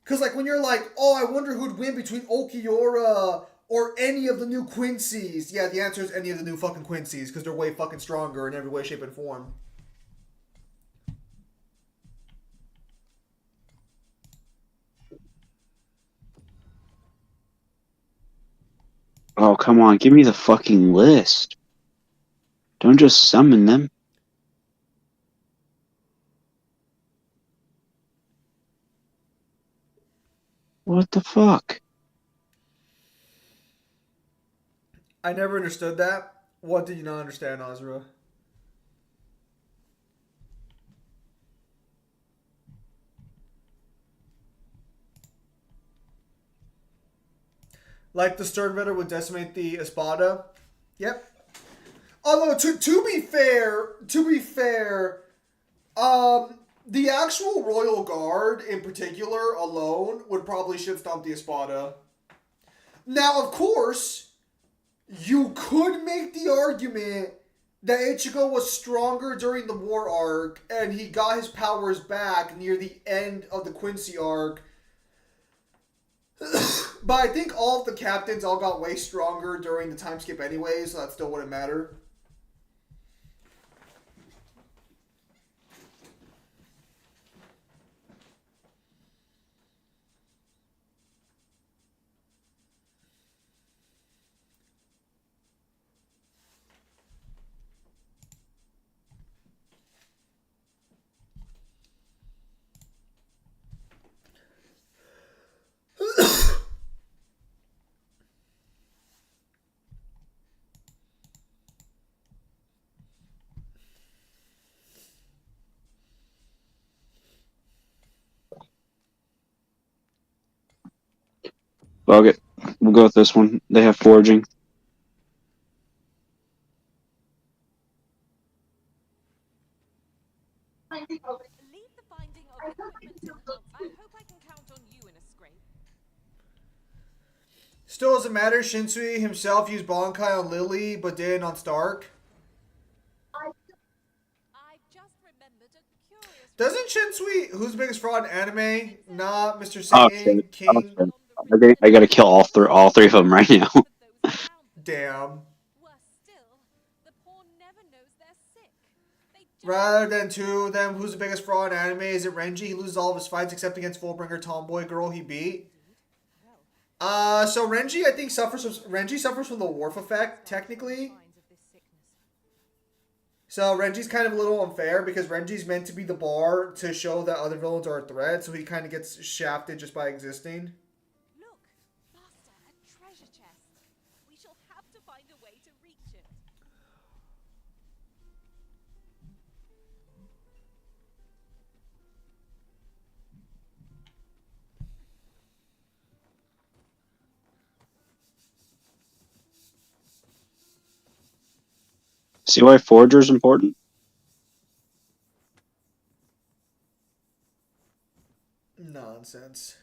[SPEAKER 1] Because, like, when you're like, oh, I wonder who'd win between Okiora or any of the new Quincy's. Yeah, the answer is any of the new fucking Quincy's, because they're way fucking stronger in every way, shape, and form.
[SPEAKER 2] Oh, come on, give me the fucking list. Don't just summon them. What the fuck?
[SPEAKER 1] I never understood that. What did you not understand, Azra? Like the Sternvetter would decimate the Espada? Yep. Although to be fair, the actual Royal Guard in particular alone would probably shit stomp the Espada. Now, of course, you could make the argument that Ichigo was stronger during the war arc and he got his powers back near the end of the Quincy arc. But I think all of the captains all got way stronger during the time skip anyway, so that still wouldn't matter.
[SPEAKER 2] Okay, we'll go with this one. They have forging.
[SPEAKER 3] Leave the finding of equipment to the monk. I hope I can count on you in a scrape.
[SPEAKER 1] Still doesn't matter. Shinsui himself used Bonkai on Lily, but didn't on Stark.
[SPEAKER 3] I just remembered a curious...
[SPEAKER 1] Doesn't Shinsui, who's the biggest fraud in anime, not Mr.
[SPEAKER 2] Oh
[SPEAKER 1] Satan,
[SPEAKER 2] shit!
[SPEAKER 1] King?
[SPEAKER 2] Oh, shit. I gotta kill all three of them right now.
[SPEAKER 1] Damn.
[SPEAKER 3] Worse still, the poor never knows they're sick. They just...
[SPEAKER 1] Rather than two of them, who's the biggest fraud in anime? Is it Renji? He loses all of his fights except against Fullbringer Tomboy Girl he beat. So Renji, I think, suffers from the Wharf effect, technically. So Renji's kind of a little unfair because Renji's meant to be the bar to show that other villains are a threat, so he kind of gets shafted just by existing.
[SPEAKER 3] Look, Master, a treasure chest. We shall have to find a way to reach it.
[SPEAKER 2] See why forger's important?
[SPEAKER 1] Nonsense.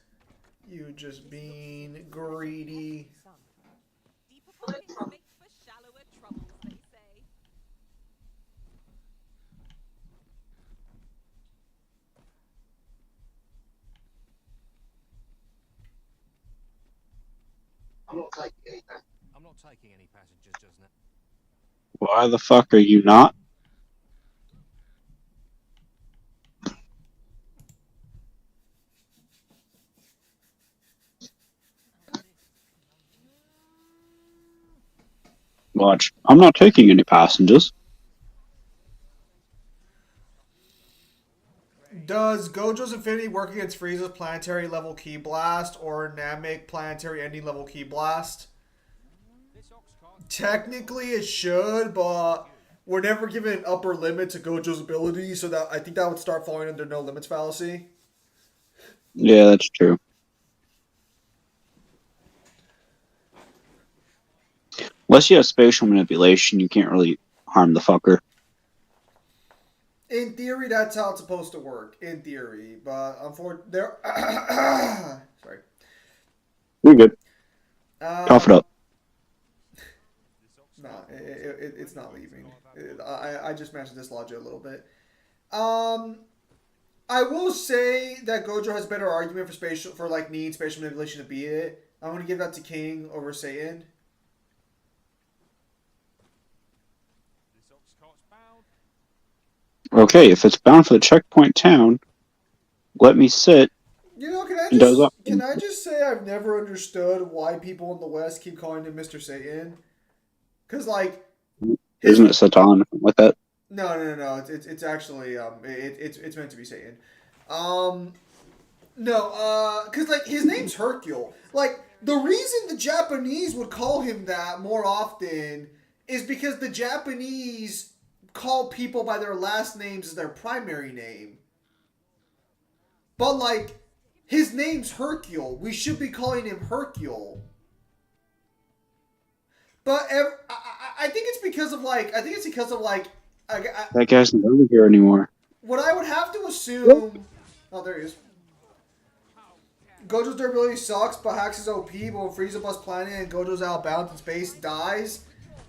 [SPEAKER 1] You just being greedy.
[SPEAKER 3] Deeper pockets make for shallower troubles, they say.
[SPEAKER 4] I'm not taking any back.
[SPEAKER 6] I'm not taking any passengers just now.
[SPEAKER 2] Why the fuck are you not? Watch. I'm not taking any passengers.
[SPEAKER 1] Does Gojo's Infinity work against Frieza's planetary level Ki Blast or Namek planetary ending level Ki Blast? Technically it should, but we're never given an upper limit to Gojo's ability, so that I think that would start falling under no limits fallacy.
[SPEAKER 2] Yeah, that's true. Unless you have spatial manipulation, you can't really harm the fucker.
[SPEAKER 1] In theory, that's how it's supposed to work. In theory, but unfortunately, there. Sorry.
[SPEAKER 2] You're good. Cough it up.
[SPEAKER 1] No, it's not leaving. I just mentioned this logic a little bit. I will say that Gojo has a better argument for needing spatial manipulation to beat it. I'm gonna give that to King over Satan.
[SPEAKER 2] Okay, if it's bound for the checkpoint town, let me sit.
[SPEAKER 1] You know, can I just say I've never understood why people in the West keep calling him Mr. Satan? Because
[SPEAKER 2] Isn't it Satan with that?
[SPEAKER 1] No. It's actually it's meant to be Satan. No, cause like his name's Hercule. Like the reason the Japanese would call him that more often is because the Japanese call people by their last names as their primary name. But like his name's Hercule. We should be calling him Hercule. But I think it's because of like
[SPEAKER 2] That guy's not over here anymore.
[SPEAKER 1] what I would have to assume. Oh, there he is. Gojo's durability sucks, but Hacks is OP, but when Frieza busts planet and Gojo's out of bounds in space, dies.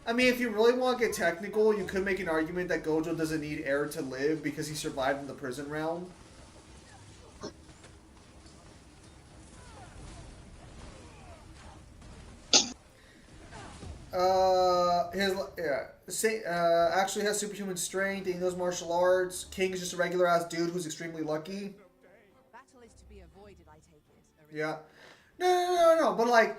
[SPEAKER 1] I mean, if you really want to get technical, you could make an argument that Gojo doesn't need air to live because he survived in the prison realm. Actually has superhuman strength. He knows martial arts. King is just a regular ass dude who's extremely lucky.
[SPEAKER 3] Battle is to be avoided, I take it.
[SPEAKER 1] Yeah. No. But like,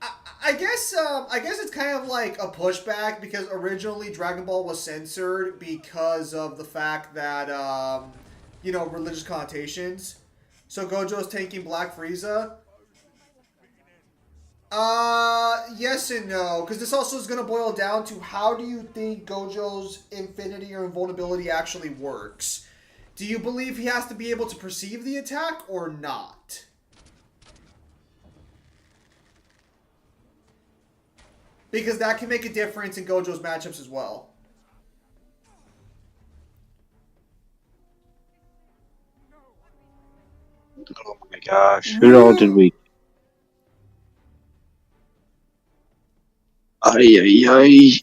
[SPEAKER 1] I guess it's kind of like a pushback because originally Dragon Ball was censored because of the fact that religious connotations. So Gojo's taking Black Frieza. Yes and no, because this also is going to boil down to how do you think Gojo's infinity or invulnerability actually works? Do you believe he has to be able to perceive the attack or not? Because that can make a difference in Gojo's matchups as well.
[SPEAKER 2] Oh my gosh. Who all did we? Ay.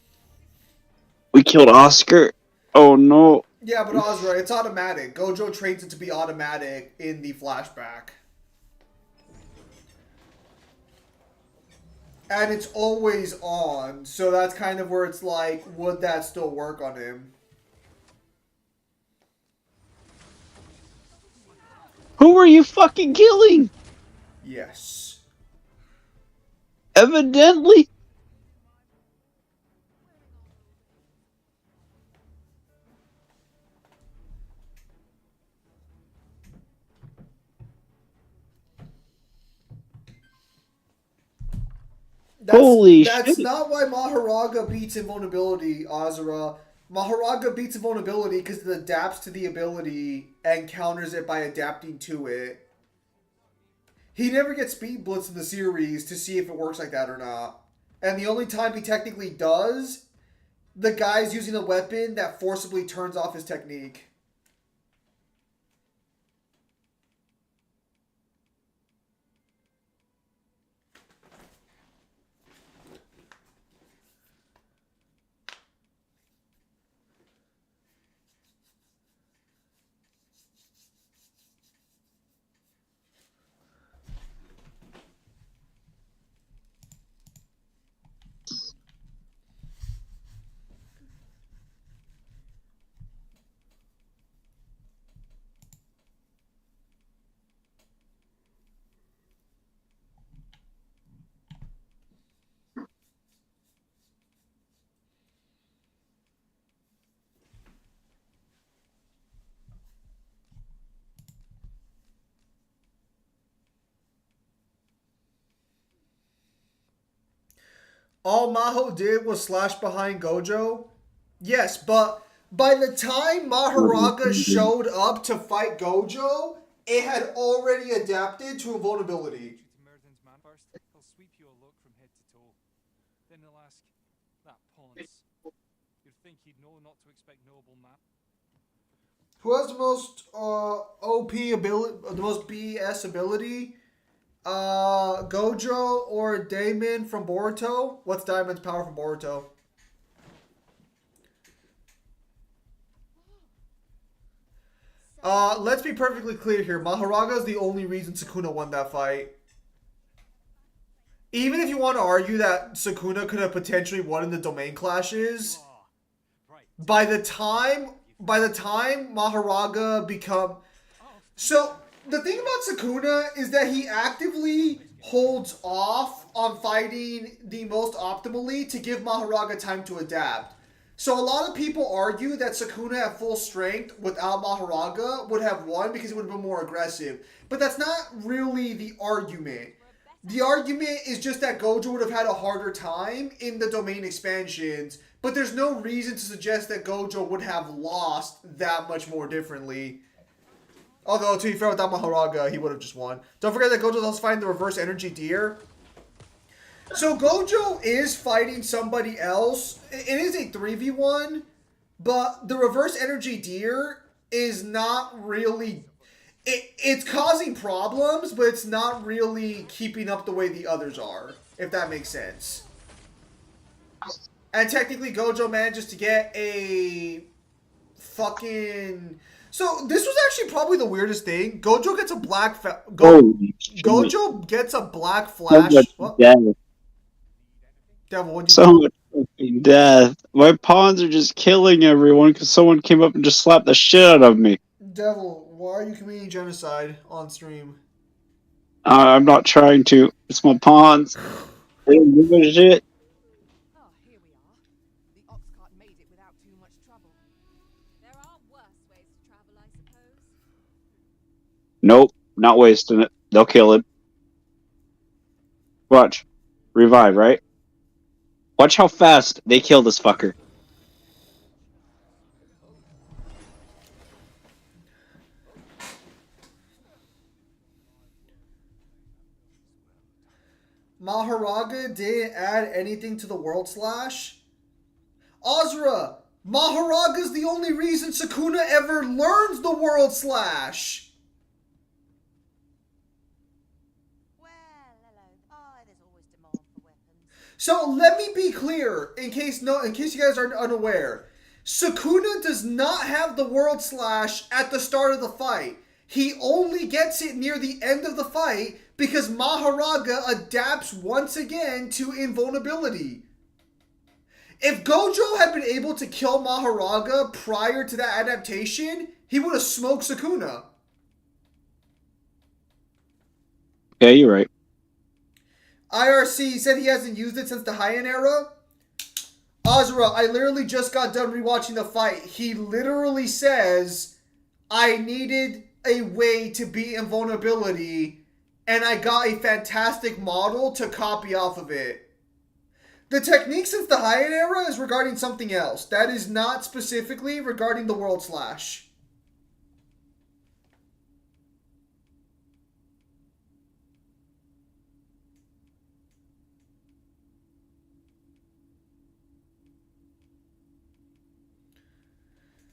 [SPEAKER 2] We killed Oscar. Oh no.
[SPEAKER 1] Yeah, but Ozra, it's automatic. Gojo trains it to be automatic in the flashback. And it's always on, so that's kind of where it's like, would that still work on him?
[SPEAKER 2] Who are you fucking killing?
[SPEAKER 1] Yes.
[SPEAKER 2] Evidently. Holy shit.
[SPEAKER 1] That's not why Maharaga beats invulnerability, Azura. Maharaga beats invulnerability because it adapts to the ability and counters it by adapting to it. He never gets speed blitz in the series to see if it works like that or not. And the only time he technically does, the guy's using a weapon that forcibly turns off his technique. All Maho did was slash behind Gojo. Yes, but by the time Maharaga showed up to fight Gojo, it had already adapted to invulnerability.
[SPEAKER 6] Merlin's man first, he'll sweep you a look from head to toe. Then he'll ask, that Ponce, you'd think he'd know not to expect noble map.
[SPEAKER 1] Who has the most OP ability, the most BS ability? Gojo or Daemon from Boruto? What's Diamond's power from Boruto? Let's be perfectly clear here. Maharaga is the only reason Sukuna won that fight. Even if you want to argue that Sukuna could have potentially won in the domain clashes, by the time Maharaga become... So, the thing about Sukuna is that he actively holds off on fighting the most optimally to give Maharaga time to adapt. So a lot of people argue that Sukuna at full strength without Maharaga would have won because he would have been more aggressive. But that's not really the argument. The argument is just that Gojo would have had a harder time in the domain expansions, but there's no reason to suggest that Gojo would have lost that much more differently. Although, to be fair, without Maharaga, he would have just won. Don't forget that Gojo's also fighting the reverse energy deer. So Gojo is fighting somebody else. It is a 3v1, but the reverse energy deer is not really... It's causing problems, but it's not really keeping up the way the others are, if that makes sense. And technically, Gojo manages to get a fucking... So, this was actually probably the weirdest thing. Gojo gets a black... Gojo gets a black flash... What? Devil, what'd you
[SPEAKER 2] So much fucking death. My pawns are just killing everyone because someone came up and just slapped the shit out of me.
[SPEAKER 1] Devil, why are you committing genocide on stream?
[SPEAKER 2] I'm not trying to. It's my pawns. They don't give a shit.
[SPEAKER 3] Oh, here we are. The ox cart made it without too much trouble. There are worse ways to travel, I suppose.
[SPEAKER 2] Nope, not wasting it. They'll kill him. Watch. Revive, right? Watch how fast they kill this fucker.
[SPEAKER 1] Maharaga didn't add anything to the World Slash? Azra! Maharaga's the only reason Sukuna ever learns the World Slash!
[SPEAKER 3] Well, hello. Oh, there's always demand for weapons.
[SPEAKER 1] So let me be clear, in case you guys are unaware. Sukuna does not have the World Slash at the start of the fight. He only gets it near the end of the fight because Maharaga adapts once again to invulnerability. If Gojo had been able to kill Maharaga prior to that adaptation, he would have smoked Sukuna.
[SPEAKER 2] Yeah, you're right.
[SPEAKER 1] IRC said he hasn't used it since the Heian era. Azra, I literally just got done rewatching the fight. He literally says, I needed a way to beat invulnerability, and I got a fantastic model to copy off of it. The technique since the Heian era is regarding something else. That is not specifically regarding the World Slash.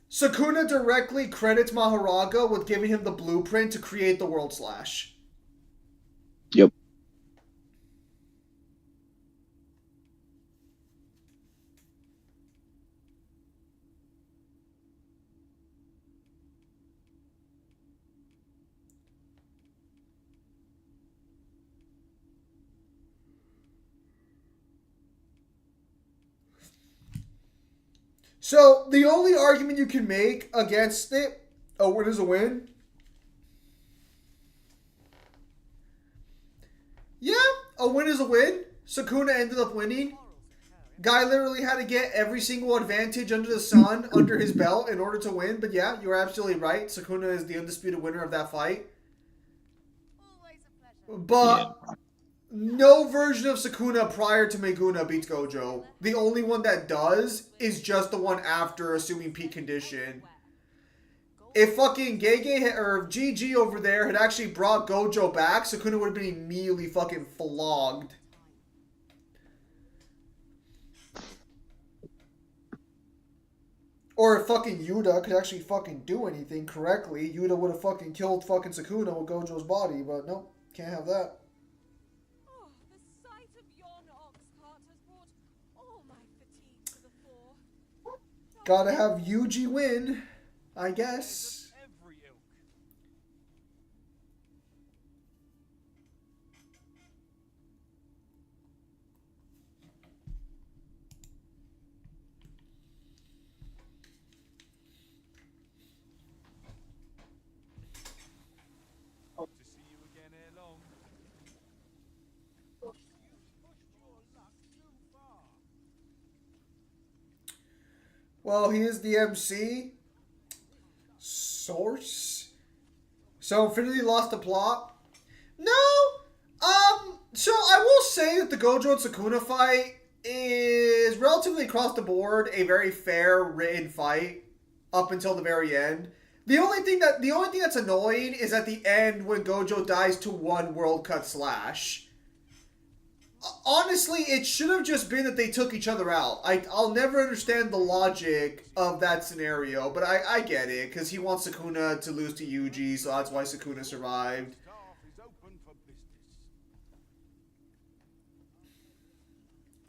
[SPEAKER 1] Sukuna directly credits Maharaga with giving him the blueprint to create the World Slash.
[SPEAKER 2] Yep.
[SPEAKER 1] So, the only argument you can make against it, a win is a win. Yeah, a win is a win. Sukuna ended up winning. Guy literally had to get every single advantage under the sun under his belt in order to win. But yeah, you're absolutely right. Sukuna is the undisputed winner of that fight.
[SPEAKER 3] Always a pleasure.
[SPEAKER 1] But no version of Sukuna prior to Meguna beats Gojo. The only one that does is just the one after assuming peak condition. If fucking Gege or GG over there had actually brought Gojo back, Sukuna would have been immediately fucking flogged. Or if fucking Yuta could actually fucking do anything correctly, Yuta would have fucking killed fucking Sukuna with Gojo's body, but nope, can't have that.
[SPEAKER 3] Oh, the sight of yon ox cart has brought all my fatigue to the fore.
[SPEAKER 1] Gotta have Yuji win, I guess.
[SPEAKER 6] Every ilk. Hope to see you again ere long. You pushed your luck too far.
[SPEAKER 1] Well, he is the MC. Source? So Infinity lost the plot? No! So I will say that the Gojo and Sukuna fight is relatively across the board a very fair written fight up until the very end. The only thing that's annoying is at the end when Gojo dies to one World Cut Slash. Honestly, it should have just been that they took each other out. I'll never understand the logic of that scenario, but I get it, because he wants Sukuna to lose to Yuji, so that's why Sukuna survived.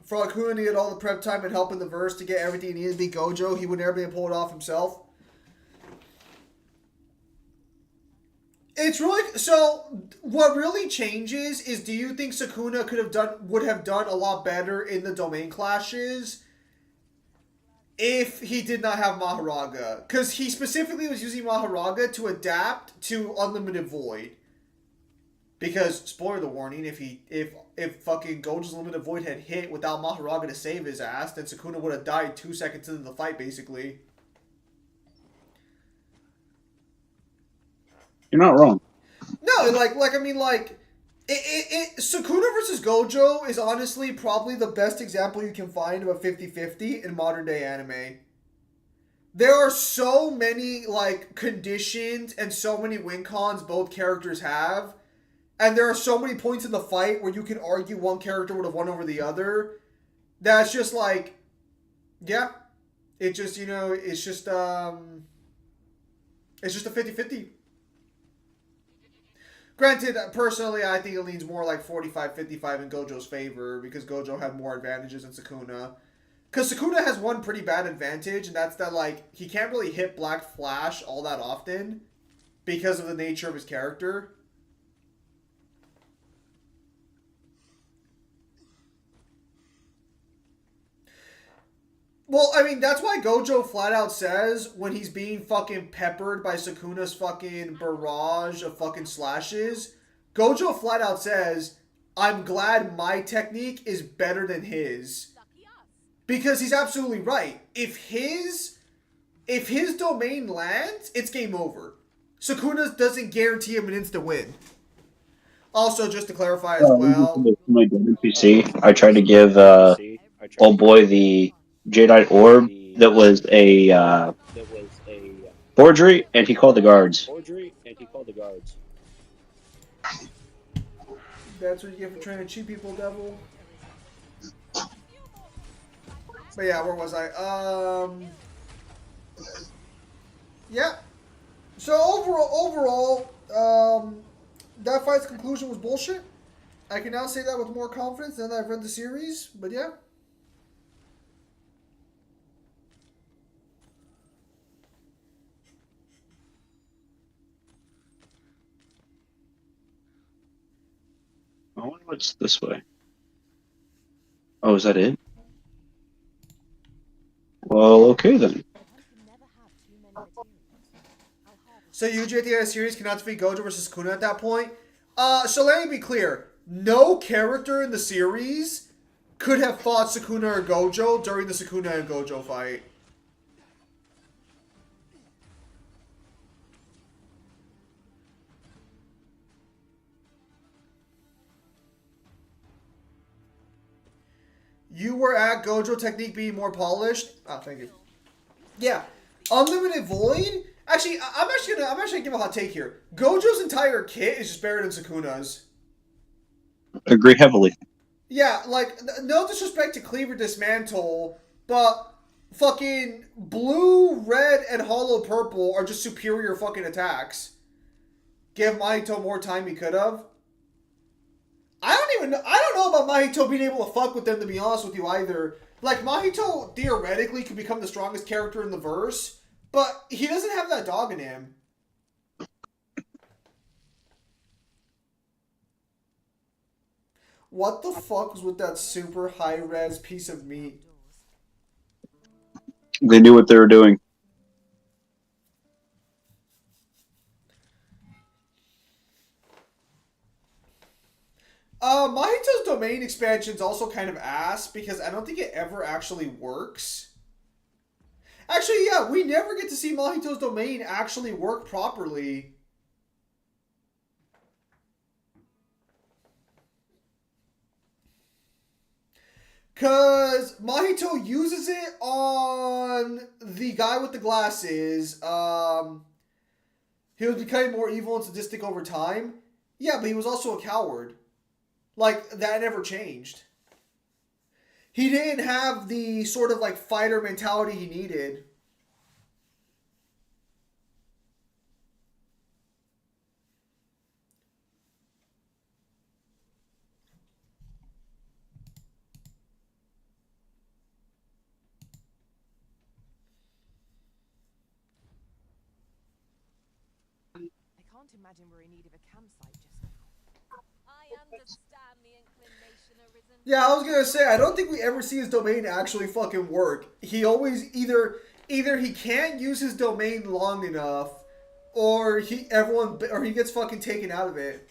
[SPEAKER 1] For Sukuna needed all the prep time and help in the verse to get everything he needed to beat Gojo, he would never be able to pull it off himself. It's really so. What really changes is: do you think Sukuna would have done a lot better in the domain clashes if he did not have Maharaga? Because he specifically was using Maharaga to adapt to Unlimited Void. Because spoiler warning: if fucking Gojo's Unlimited Void had hit without Maharaga to save his ass, then Sukuna would have died 2 seconds into the fight, basically.
[SPEAKER 2] You're not wrong.
[SPEAKER 1] No, Sukuna versus Gojo is honestly probably the best example you can find of a 50-50 in modern day anime. There are so many, conditions and so many win cons both characters have, and there are so many points in the fight where you can argue one character would have won over the other, that's just yeah, it just, it's just a 50-50. Granted, personally, I think it leans more like 45-55 in Gojo's favor because Gojo had more advantages than Sukuna. Because Sukuna has one pretty bad advantage, and that's that, he can't really hit Black Flash all that often because of the nature of his character. Well, I mean, that's why Gojo flat out says when he's being fucking peppered by Sukuna's fucking barrage of fucking slashes, Gojo flat out says, I'm glad my technique is better than his. Because he's absolutely right. If his domain lands, it's game over. Sukuna doesn't guarantee him an instant win. Also, just to clarify as well.
[SPEAKER 2] My NPC, I tried to give old boy the Jadeite orb that was a forgery, and he called the guards.
[SPEAKER 1] That's what you get for trying to cheat people, devil. But yeah, where was I? Yeah. So overall, that fight's conclusion was bullshit. I can now say that with more confidence now that I've read the series. But yeah.
[SPEAKER 2] I wonder what's this way. Oh, is that it? Well, okay then.
[SPEAKER 1] So Yuji at the end of the series cannot defeat Gojo versus Sukuna at that point? So let me be clear. No character in the series could have fought Sukuna or Gojo during the Sukuna and Gojo fight. You were at Gojo technique being more polished. Oh, thank you. Yeah, Unlimited Void. Actually, I'm actually gonna give a hot take here. Gojo's entire kit is just better than Sukuna's.
[SPEAKER 2] Agree heavily.
[SPEAKER 1] Yeah, no disrespect to Cleaver Dismantle, but fucking blue, red, and hollow purple are just superior fucking attacks. Give Mahito more time he could have. I don't know about Mahito being able to fuck with them, to be honest with you, either. Mahito theoretically could become the strongest character in the verse, but he doesn't have that dog in him. What the fuck was with that super high-res piece of meat?
[SPEAKER 2] They knew what they were doing.
[SPEAKER 1] Mahito's domain expansion is also kind of ass because I don't think it ever actually works. Actually, yeah, we never get to see Mahito's domain actually work properly. Because Mahito uses it on the guy with the glasses. He was becoming more evil and sadistic over time. Yeah, but he was also a coward. Like, that never changed. He didn't have the sort of like fighter mentality he needed.
[SPEAKER 3] I can't imagine we're in need of a campsite just now. I understand the inclination arisen.
[SPEAKER 1] Yeah, I was gonna say, I don't think we ever see his domain actually fucking work. He always either he can't use his domain long enough, or he gets fucking taken out of it.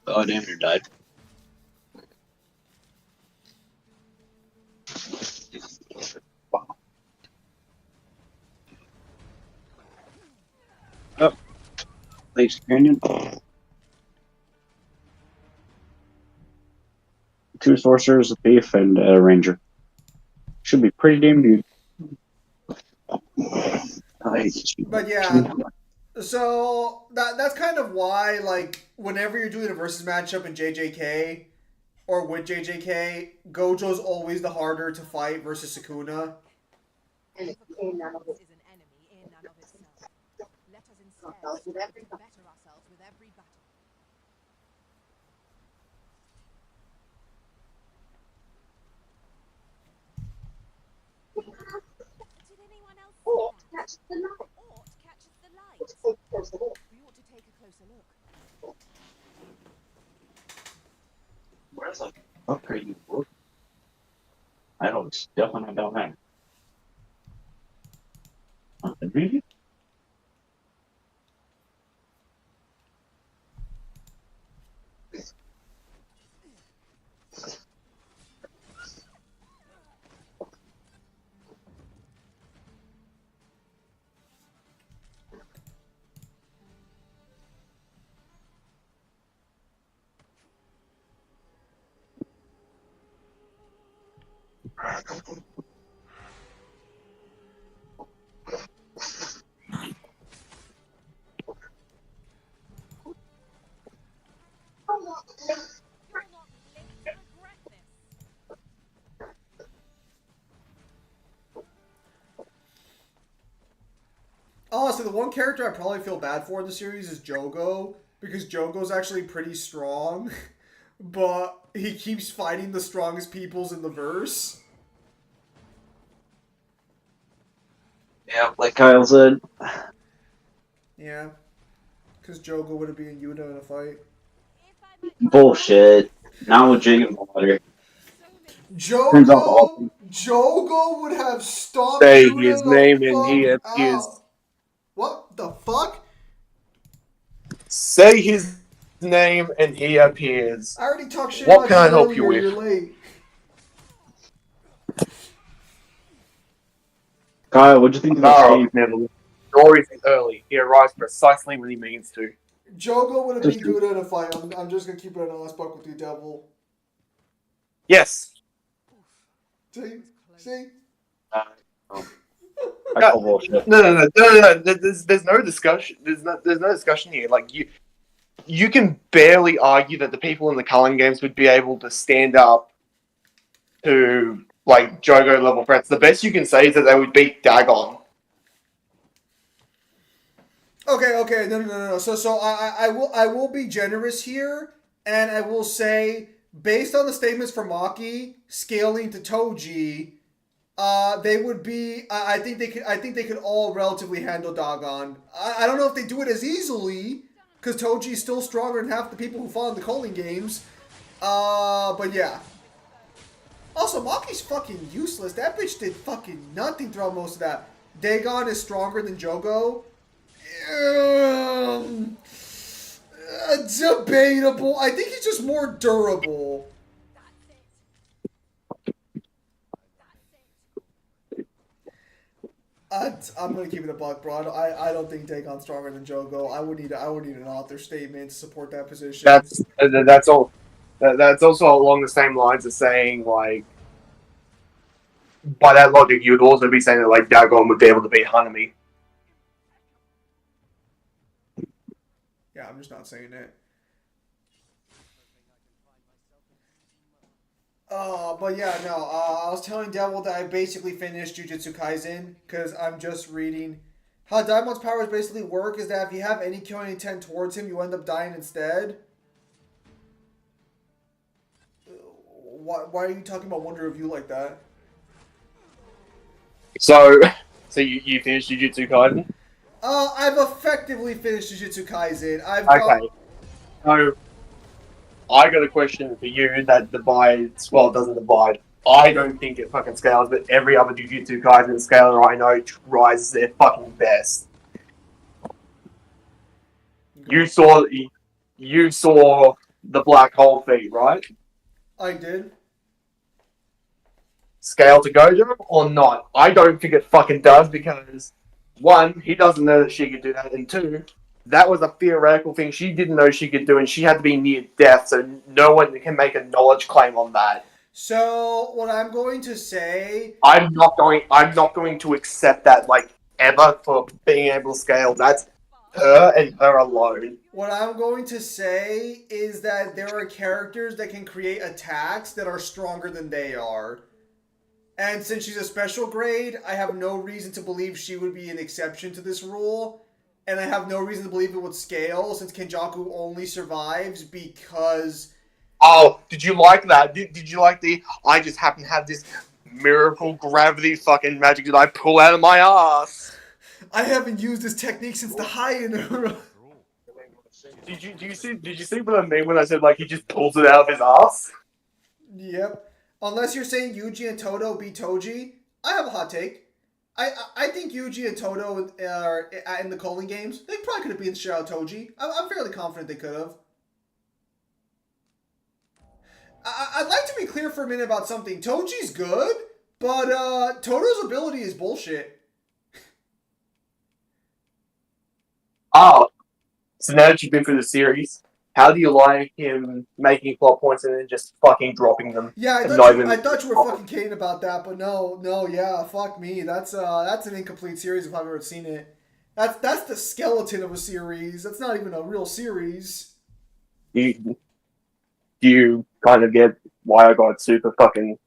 [SPEAKER 2] Oh damn, you died. Oh, thanks, Canyon. 2 sorcerers, a thief, and a ranger. Should be pretty damn good.
[SPEAKER 1] But yeah, so that's kind of why, like, whenever you're doing a versus matchup in JJK or with JJK, Gojo's always the harder to fight versus Sukuna.
[SPEAKER 3] Is an enemy in and of itself. Let us instead strive to better ourselves with every battle. Did anyone else see that? Ought catches the light. We ought to take a closer look.
[SPEAKER 2] Where the fuck are you? I don't definitely don't have. Really?
[SPEAKER 3] You'll not live to regret this.
[SPEAKER 1] Honestly, the one character I probably feel bad for in the series is Jogo, because Jogo's actually pretty strong, but he keeps fighting the strongest peoples in the verse.
[SPEAKER 2] Yeah, like Kyle said.
[SPEAKER 1] Yeah, because Jogo would be in Yuta in a fight.
[SPEAKER 3] If I might
[SPEAKER 2] Bullshit. Not with Jacob Water. Turns out all
[SPEAKER 1] Jogo would have stomped
[SPEAKER 8] Say
[SPEAKER 1] Yuta
[SPEAKER 8] his
[SPEAKER 1] the
[SPEAKER 8] name and he
[SPEAKER 1] fuck
[SPEAKER 8] appears.
[SPEAKER 1] out. What the fuck?
[SPEAKER 8] Say his name and he appears.
[SPEAKER 1] I already talked shit
[SPEAKER 8] What
[SPEAKER 1] about
[SPEAKER 8] can I
[SPEAKER 1] you
[SPEAKER 8] help you
[SPEAKER 1] earlier,
[SPEAKER 8] with?
[SPEAKER 1] you're late.
[SPEAKER 2] Kyle, what'd you think of this
[SPEAKER 8] No,
[SPEAKER 2] game?
[SPEAKER 8] never. Stories early. He arrives precisely when he means to.
[SPEAKER 1] Jogo would have beat Yuta in a fight. I'm just gonna keep it an honest buck with you, Devil.
[SPEAKER 8] Yes.
[SPEAKER 1] See? See?
[SPEAKER 2] I call bullshit.
[SPEAKER 8] No. There's no discussion. There's no discussion here. Like you can barely argue that the people in the Cullen games would be able to stand up to like Jogo level threats. The best you can say is that they would beat Dagon.
[SPEAKER 1] Okay, no. So I will be generous here, and I will say, based on the statements from Maki scaling to Toji, they would be. I think they could all relatively handle Dagon. I don't know if they do it as easily, because Toji is still stronger than half the people who fought in the Calling games. But yeah. Also, Maki's fucking useless. That bitch did fucking nothing throughout most of that. Dagon is stronger than Jogo. Debatable. I think he's just more durable. I'm gonna keep it a buck, bro. I don't think Dagon's stronger than Jogo. I would need an author statement to support that position.
[SPEAKER 8] That's all. That's also along the same lines of saying, like, by that logic, you would also be saying that, like, Dagon would be able to beat Hanami.
[SPEAKER 1] Yeah, I'm just not saying it. But yeah, no. I was telling Devil that I basically finished Jujutsu Kaisen because I'm just reading. How Daimon's powers basically work is that if you have any killing intent towards him, you end up dying instead. Why are you talking about Wonder Review like that?
[SPEAKER 8] So you finished Jujutsu Kaisen?
[SPEAKER 1] I've effectively finished Jujutsu Kaisen.
[SPEAKER 8] Okay. So I got a question for you that divides. Well, it doesn't divide. I don't think it fucking scales, but every other Jujutsu Kaisen scaler I know tries their fucking best. You saw the black hole feat, right?
[SPEAKER 1] I did.
[SPEAKER 8] Scale to Gojo or not? I don't think it fucking does because one, he doesn't know that she could do that, and two, that was a theoretical thing she didn't know she could do, and she had to be near death, so no one can make a knowledge claim on that.
[SPEAKER 1] So what I'm going to say,
[SPEAKER 8] I'm not going to accept that, like, ever, for being able to scale. That's her and her alone.
[SPEAKER 1] what I'm going to say is that there are characters that can create attacks that are stronger than they are. And since she's a special grade, I have no reason to believe she would be an exception to this rule. And I have no reason to believe it would scale, since Kenjaku only survives because...
[SPEAKER 8] Oh, did you like that? Did you like the, I just happen to have this miracle gravity fucking magic that I pull out of my ass?
[SPEAKER 1] I haven't used this technique since the High.
[SPEAKER 8] Did you see what I mean when I said, like, he just pulls it out of his ass?
[SPEAKER 1] Yep. Unless you're saying Yuji and Todo beat Toji, I have a hot take. I think Yuji and Todo are in the Colin games. They probably could have beaten shit out of Toji. I'm fairly confident they could have. I'd like to be clear for a minute about something. Toji's good, but Todo's ability is bullshit.
[SPEAKER 8] Oh, so now that you've been through the series, how do you like him making plot points and then just fucking dropping them?
[SPEAKER 1] Yeah, I thought you were fucking kidding about that, but no, yeah, fuck me. That's an incomplete series if I've ever seen it. That's the skeleton of a series. That's not even a real series.
[SPEAKER 8] Do you kind of get why I got super fucking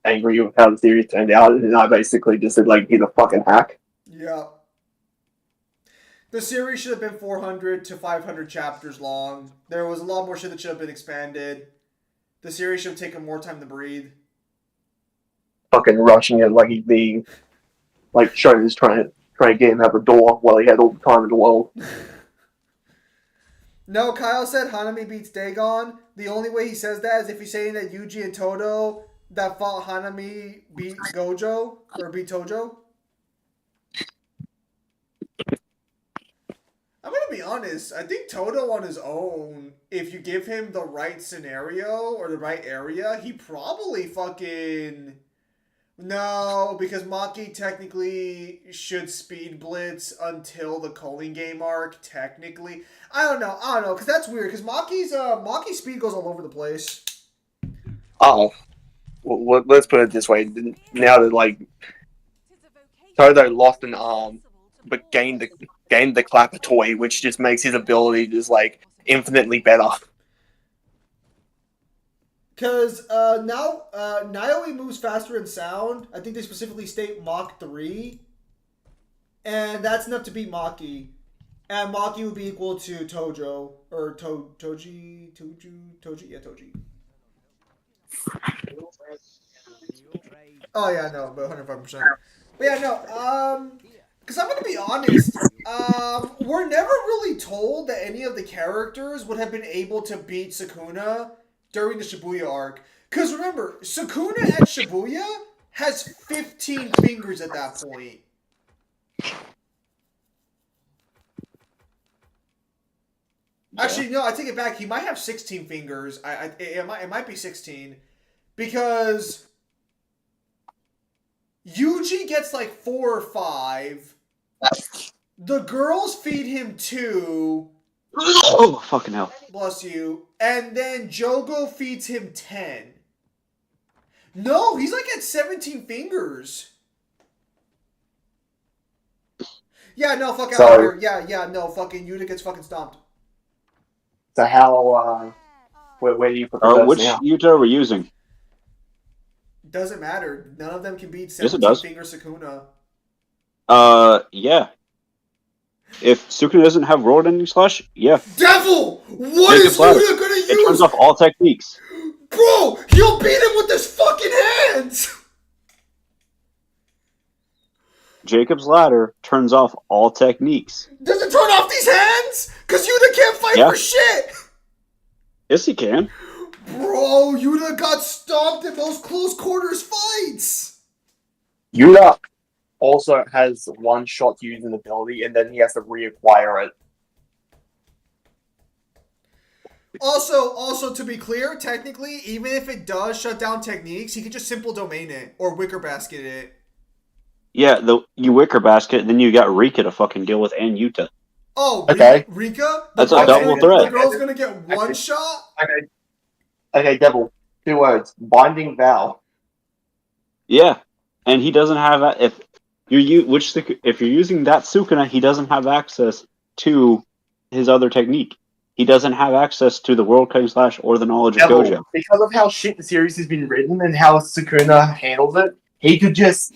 [SPEAKER 8] angry with how the series turned out? And I basically just said, like, he's a fucking hack.
[SPEAKER 1] Yeah. The series should have been 400 to 500 chapters long. There was a lot more shit that should have been expanded. The series should have taken more time to breathe.
[SPEAKER 8] Fucking rushing it like he'd be, like, Shona's trying to get him out the door while he had all the time in the world.
[SPEAKER 1] No, Kyle said Hanami beats Dagon. The only way he says that is if he's saying that Yuji and Todo that fought Hanami beat Gojo or beat Tojo. I'm gonna be honest. I think Todo on his own, if you give him the right scenario or the right area, he probably fucking... No, because Maki technically should speed blitz until the Culling game arc, technically. I don't know, because that's weird, because Maki's speed goes all over the place.
[SPEAKER 8] Oh. Well, let's put it this way. Now that, like, Todo lost an arm, but gained the clapper toy, which just makes his ability just, like, infinitely better.
[SPEAKER 1] Because now Naoi moves faster in sound. I think they specifically state Mach 3. And that's enough to beat Maki. And Maki would be equal to Tojo. Or Toji? Yeah, Toji. Oh, yeah, no, but 105%. But yeah, no, because I'm going to be honest, we're never really told that any of the characters would have been able to beat Sukuna during the Shibuya arc. Because remember, Sukuna at Shibuya has 15 fingers at that point. Actually, no, I take it back. He might have 16 fingers. It might be 16 because Yuji gets like 4 or 5. The girls feed him 2.
[SPEAKER 2] Oh, fucking hell.
[SPEAKER 1] Bless you. And then Jogo feeds him 10. No, he's like at 17 fingers. Yeah, no, fuck out of here. Yeah, no, fucking Yuta gets fucking stomped.
[SPEAKER 8] So how, where do you put the verse
[SPEAKER 2] Which
[SPEAKER 8] now?
[SPEAKER 2] Yuta are we using?
[SPEAKER 1] Doesn't matter. None of them can beat
[SPEAKER 2] Yes, it
[SPEAKER 1] 17
[SPEAKER 2] does.
[SPEAKER 1] finger Sukuna.
[SPEAKER 2] Yeah. If Sukuna doesn't have World Ending Slash, yeah.
[SPEAKER 1] Devil! What
[SPEAKER 2] Jacob's
[SPEAKER 1] is
[SPEAKER 2] Ladder.
[SPEAKER 1] Yuta gonna use?
[SPEAKER 2] It turns off all techniques.
[SPEAKER 1] Bro, he'll beat him with his fucking hands!
[SPEAKER 2] Jacob's Ladder turns off all techniques.
[SPEAKER 1] Does it turn off these hands? Cause Yuta can't fight
[SPEAKER 2] Yeah.
[SPEAKER 1] for shit!
[SPEAKER 2] Yes, he can.
[SPEAKER 1] Bro, Yuta got stomped in those close quarters fights!
[SPEAKER 8] Yuta also has one shot to use an ability, and then he has to reacquire it.
[SPEAKER 1] Also, to be clear, technically, even if it does shut down techniques, he can just simple domain it or wicker basket it.
[SPEAKER 2] Yeah, you wicker basket, then you got Rika to fucking deal with and Yuta.
[SPEAKER 1] Oh,
[SPEAKER 8] Okay.
[SPEAKER 1] Rika?
[SPEAKER 2] That's a double
[SPEAKER 1] The
[SPEAKER 2] threat.
[SPEAKER 1] girl's gonna get one shot?
[SPEAKER 8] Okay, Devil. 2 words. Binding Vow.
[SPEAKER 2] Yeah, and he doesn't have if you're using that Sukuna, he doesn't have access to his other technique. He doesn't have access to the World Cutting Slash or the knowledge of
[SPEAKER 8] Devil,
[SPEAKER 2] Gojo.
[SPEAKER 8] because of how shit the series has been written and how Sukuna handles it, he could just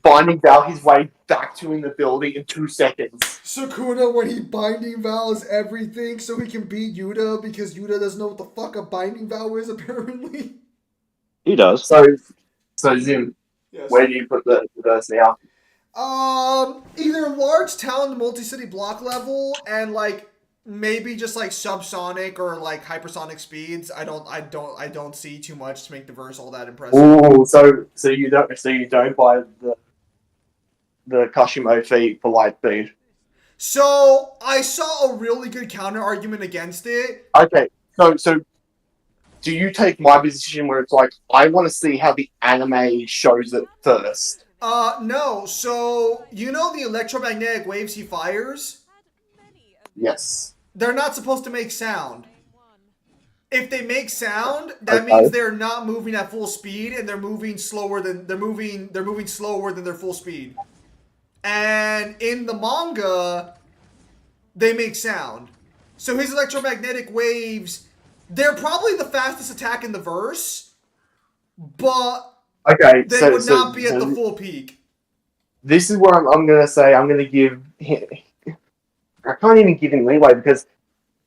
[SPEAKER 8] Binding Vow his way back to an ability in 2 seconds.
[SPEAKER 1] Sukuna, when he binding vows everything so he can beat Yuta because Yuta doesn't know what the fuck a binding vow is, apparently.
[SPEAKER 2] He does.
[SPEAKER 8] So Zoom,
[SPEAKER 1] Yes.
[SPEAKER 8] where do you put the verse now?
[SPEAKER 1] Either large town multi-city block level and like maybe just like subsonic or like hypersonic speeds. I don't see too much to make the verse all that impressive.
[SPEAKER 8] Ooh, so you don't buy the Kashimo feat for light speed.
[SPEAKER 1] So I saw a really good counter argument against it.
[SPEAKER 8] Okay, so do you take my position where it's like I want to see how the anime shows it first?
[SPEAKER 1] No. So you know the electromagnetic waves he fires?
[SPEAKER 8] Yes.
[SPEAKER 1] They're not supposed to make sound. If they make sound, that
[SPEAKER 8] Okay.
[SPEAKER 1] means they're not moving at full speed and they're moving slower than they're moving slower than their full speed. And in the manga, they make sound. So his electromagnetic waves, they're probably the fastest attack in the verse, but
[SPEAKER 8] Okay,
[SPEAKER 1] they would not be at the full peak.
[SPEAKER 8] This is where I'm going to say I'm going to give him... I can't even give him leeway because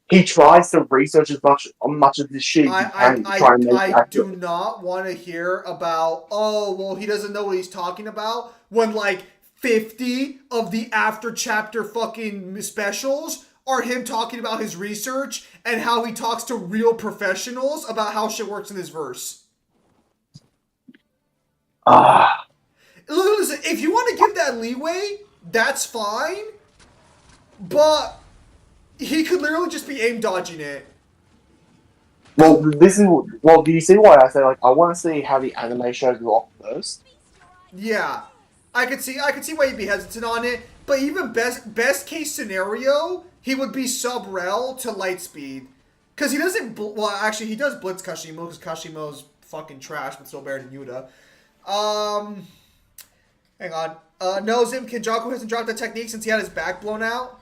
[SPEAKER 8] he tries to research as much of this shit as he can to try and make it
[SPEAKER 1] I
[SPEAKER 8] accurate.
[SPEAKER 1] do not want to hear about, oh, well, he doesn't know what he's talking about when like 50 of the after chapter fucking specials are him talking about his research and how he talks to real professionals about how shit works in his verse. Listen, if you want to give that leeway, that's fine. But he could literally just be aim dodging it.
[SPEAKER 8] Well, do you see why I say like I want to see how the anime shows it off first?
[SPEAKER 1] Yeah, I could see why he'd be hesitant on it. But even best case scenario, he would be sub rel to light speed, because he doesn't. Well, actually, he does blitz Kashimo because Kashimo's fucking trash, but still better than Yuta. Hang on. No, Zim Kenjaku hasn't dropped the technique since he had his back blown out.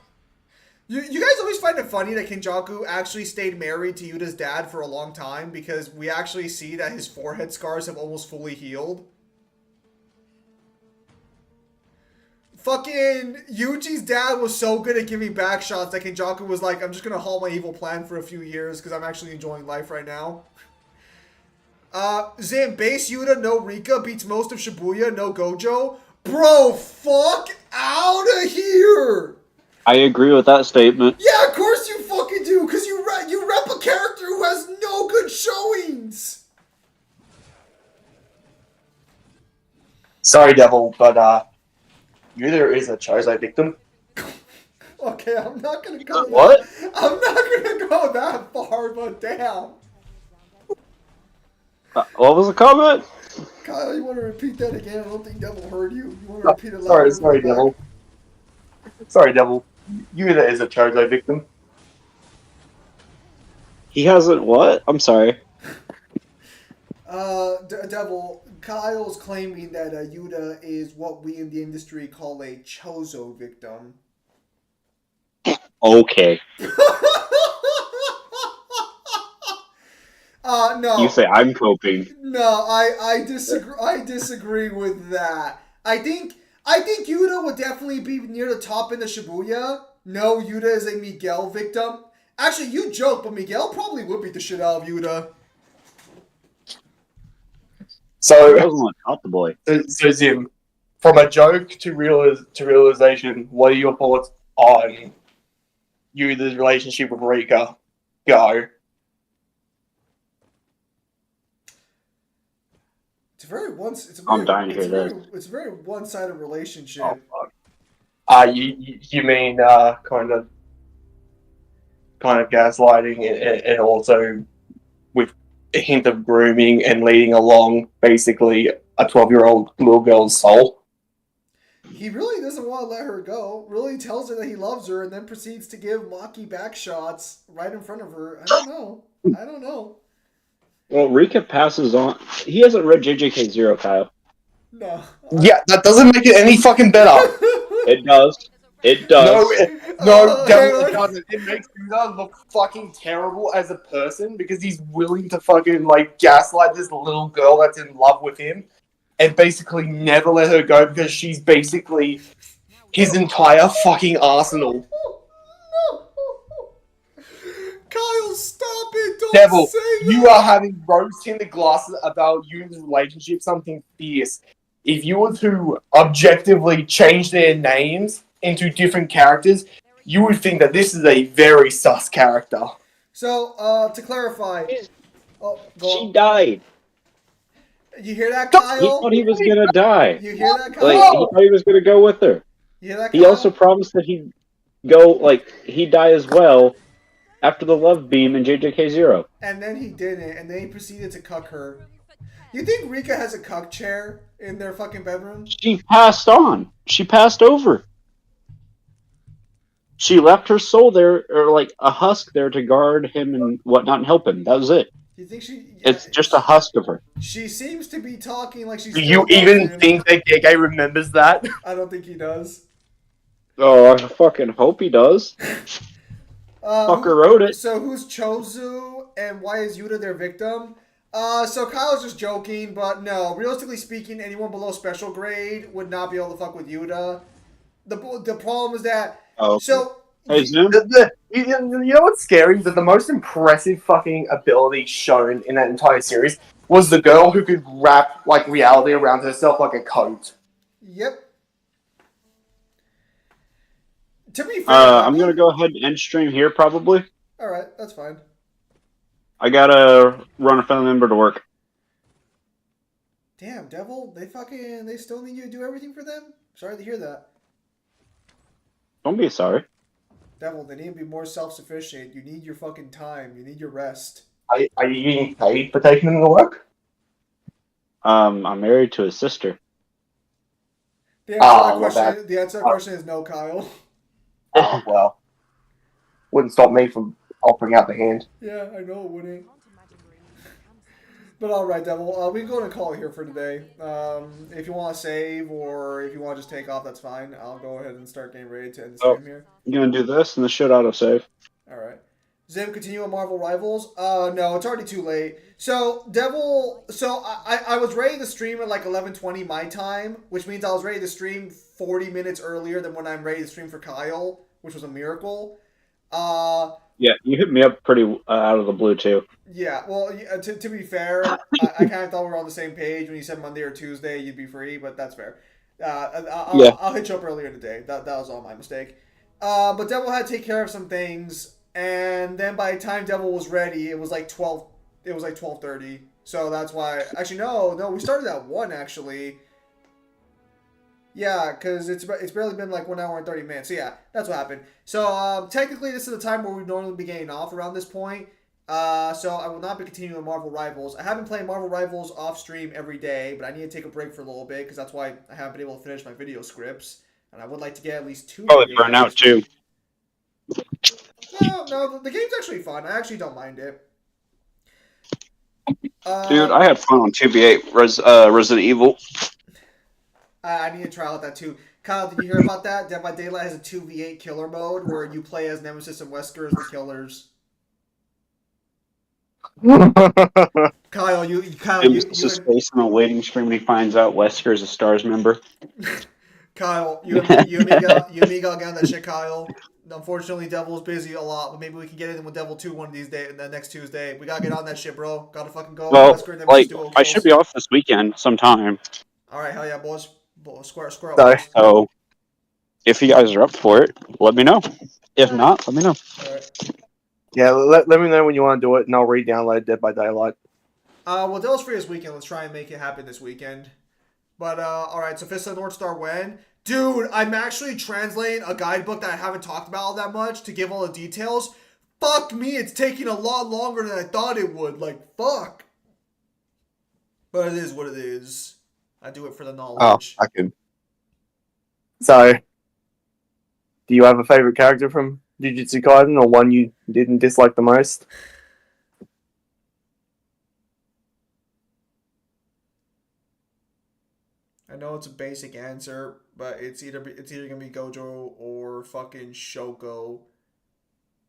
[SPEAKER 1] You guys always find it funny that Kenjaku actually stayed married to Yuta's dad for a long time because we actually see that his forehead scars have almost fully healed. Fucking Yuji's dad was so good at giving back shots that Kenjaku was like, I'm just gonna halt my evil plan for a few years because I'm actually enjoying life right now. Zim, base Yuta, no Rika, beats most of Shibuya, no Gojo. Bro, fuck out of here!
[SPEAKER 2] I agree with that statement.
[SPEAKER 1] Yeah, of course you fucking do, because you rep a character who has no good showings!
[SPEAKER 8] Sorry, Devil, but Yuta is a Chozo victim.
[SPEAKER 1] Okay, I'm not gonna go.
[SPEAKER 2] What?
[SPEAKER 1] I'm not gonna go that far, but damn.
[SPEAKER 2] What was the comment?
[SPEAKER 1] Kyle, you want to repeat that again? I don't think Devil heard you. You want to repeat it louder?
[SPEAKER 8] Sorry, Devil. Sorry, Devil. Yuta is a Chozo victim.
[SPEAKER 2] He hasn't what? I'm sorry.
[SPEAKER 1] Devil, Kyle's claiming that Yuta is what we in the industry call a Chozo victim.
[SPEAKER 2] Okay.
[SPEAKER 1] No.
[SPEAKER 2] You say I'm coping.
[SPEAKER 1] No, I disagree. I disagree with that. I think Yuta would definitely be near the top in the Shibuya. No, Yuta is a Miguel victim. Actually, you joke, but Miguel probably would beat the shit out of Yuta.
[SPEAKER 8] So,
[SPEAKER 2] He doesn't want to top the boy.
[SPEAKER 8] so Zim, from a joke to realization, what are your thoughts on Yuta's relationship with Rika? Go.
[SPEAKER 1] It's very
[SPEAKER 2] I'm dying to hear this.
[SPEAKER 1] It's a very one-sided relationship.
[SPEAKER 8] Oh, fuck. You mean kind of gaslighting and also with a hint of grooming and leading along basically a 12-year-old little girl's soul?
[SPEAKER 1] He really doesn't want to let her go. Really tells her that he loves her and then proceeds to give Maki back shots right in front of her. I don't know.
[SPEAKER 2] Well, Rika passes on. He hasn't read JJK0, Kyle.
[SPEAKER 1] No.
[SPEAKER 8] Yeah, that doesn't make it any fucking better.
[SPEAKER 2] It does. It does.
[SPEAKER 8] No, Devil, it doesn't. It makes Yuta look fucking terrible as a person because he's willing to fucking like gaslight this little girl that's in love with him and basically never let her go because she's basically his entire fucking arsenal.
[SPEAKER 1] Kyle, stop it! Don't
[SPEAKER 8] Devil,
[SPEAKER 1] say that!
[SPEAKER 8] you are having rose-tinted glasses about Yuta's relationship, something fierce. If you were to objectively change their names into different characters, you would think that this is a very sus character.
[SPEAKER 1] So, to clarify,
[SPEAKER 2] She died.
[SPEAKER 1] You hear that,
[SPEAKER 2] He
[SPEAKER 1] Kyle?
[SPEAKER 2] thought he was gonna die.
[SPEAKER 1] You hear that, Kyle?
[SPEAKER 2] Like, he thought he was gonna go with her.
[SPEAKER 1] You hear that,
[SPEAKER 2] He
[SPEAKER 1] Kyle?
[SPEAKER 2] also promised that he'd go, like, he'd die as well after the love beam in JJK0.
[SPEAKER 1] And then he didn't, and then he proceeded to cuck her. You think Rika has a cuck chair in their fucking bedroom?
[SPEAKER 2] She passed on. She passed over. She left her soul there, or like a husk there to guard him and whatnot and help him. That was it.
[SPEAKER 1] Do you think she?
[SPEAKER 2] It's just a husk of her.
[SPEAKER 1] She seems to be talking like she's.
[SPEAKER 8] Do you even think that Gege remembers that?
[SPEAKER 1] I don't think he does.
[SPEAKER 2] Oh, I fucking hope he does. Fucker wrote it.
[SPEAKER 1] So who's Chozu and why is Yuta their victim? So Kyle's just joking, but no. Realistically speaking, anyone below special grade would not be able to fuck with Yuta. The problem is that.
[SPEAKER 2] Oh.
[SPEAKER 1] So.
[SPEAKER 2] Hey, Zoom.
[SPEAKER 8] You know what's scary? That the most impressive fucking ability shown in that entire series was the girl who could wrap like reality around herself like a coat.
[SPEAKER 1] Yep. To be fair,
[SPEAKER 2] I'm gonna go ahead and end stream here probably.
[SPEAKER 1] All right, that's fine.
[SPEAKER 2] I gotta run a family member to work.
[SPEAKER 1] Damn, Devil, they still need you to do everything for them? Sorry to hear that.
[SPEAKER 2] Don't be sorry.
[SPEAKER 1] Devil, they need to be more self-sufficient. You need your fucking time. You need your rest.
[SPEAKER 8] Are you getting paid for taking them to work?
[SPEAKER 2] I'm married to his sister.
[SPEAKER 1] The answer to that question is no, Kyle.
[SPEAKER 8] Oh, well. Wouldn't stop me from offering out the hand.
[SPEAKER 1] Yeah, I know it wouldn't. But alright, Devil, we can go and call it here for today. If you want to save or if you want to just take off, that's fine. I'll go ahead and start getting ready to end the stream here.
[SPEAKER 2] I'm gonna do this and the shit autosave.
[SPEAKER 1] Alright. Zim, continue on Marvel Rivals? No, it's already too late. So, Devil, I was ready to stream at like 11:20 my time, which means I was ready to stream 40 minutes earlier than when I'm ready to stream for Kyle, which was a miracle.
[SPEAKER 2] Yeah, you hit me up pretty out of the blue too.
[SPEAKER 1] Yeah, well, to be fair, I kind of thought we were on the same page when you said Monday or Tuesday you'd be free, but that's fair. I'll hit you up earlier today. That was all my mistake. But Devil had to take care of some things, and then by the time Devil was ready, it was like 12. It was like 12:30. So that's why. Actually, no, we started at 1. Actually, Yeah, because it's barely been like 1 hour and 30 minutes. So yeah, that's what happened. So technically, this is the time where we normally be getting off around this point. So I will not be continuing Marvel Rivals. I have been playing Marvel Rivals off stream every day, but I need to take a break for a little bit because that's why I haven't been able to finish my video scripts. And I would like to get at least 2
[SPEAKER 2] Probably
[SPEAKER 1] videos
[SPEAKER 2] burn
[SPEAKER 1] out
[SPEAKER 2] out
[SPEAKER 1] this week.
[SPEAKER 2] too.
[SPEAKER 1] No, the game's actually fun. I actually don't mind it.
[SPEAKER 2] Dude,
[SPEAKER 1] Uh,
[SPEAKER 2] I had fun on 2v8 Resident Evil.
[SPEAKER 1] I need to try out that too. Kyle, did you hear about that? Dead by Daylight has a 2v8 killer mode where you play as Nemesis and Wesker as the killers. Kyle,
[SPEAKER 2] Nemesis
[SPEAKER 1] you
[SPEAKER 2] is
[SPEAKER 1] and
[SPEAKER 2] facing a waiting screen when he finds out Wesker is a STARS member.
[SPEAKER 1] Kyle, you and me got on that shit, Kyle. Unfortunately, Devil's busy a lot, but maybe we can get in with Devil 2 one of these days, the next Tuesday. We gotta get on that shit, bro. Gotta fucking go.
[SPEAKER 2] Well,
[SPEAKER 1] Wesker and Nemesis
[SPEAKER 2] like,
[SPEAKER 1] duo
[SPEAKER 2] I should
[SPEAKER 1] kills.
[SPEAKER 2] be off this weekend sometime.
[SPEAKER 1] All right, hell yeah, boys. Square up,
[SPEAKER 8] Sorry.
[SPEAKER 1] boys.
[SPEAKER 2] So, if you guys are up for it, let me know. If not, let me know.
[SPEAKER 1] All right.
[SPEAKER 8] Yeah, let me know when you want to do it, and I'll re-download Dead by Daylight.
[SPEAKER 1] Well, Devil's free this weekend. Let's try and make it happen this weekend. But all right, so Fist of the North Star when? Dude, I'm actually translating a guidebook that I haven't talked about all that much to give all the details. Fuck me, it's taking a lot longer than I thought it would. Like, fuck. But it is what it is. I do it for the
[SPEAKER 8] Oh,
[SPEAKER 1] knowledge.
[SPEAKER 8] I can. So, do you have a favorite character from Jujutsu Kaisen, or one you didn't dislike the most?
[SPEAKER 1] I know it's a basic answer, but it's either gonna be Gojo or fucking Shoko.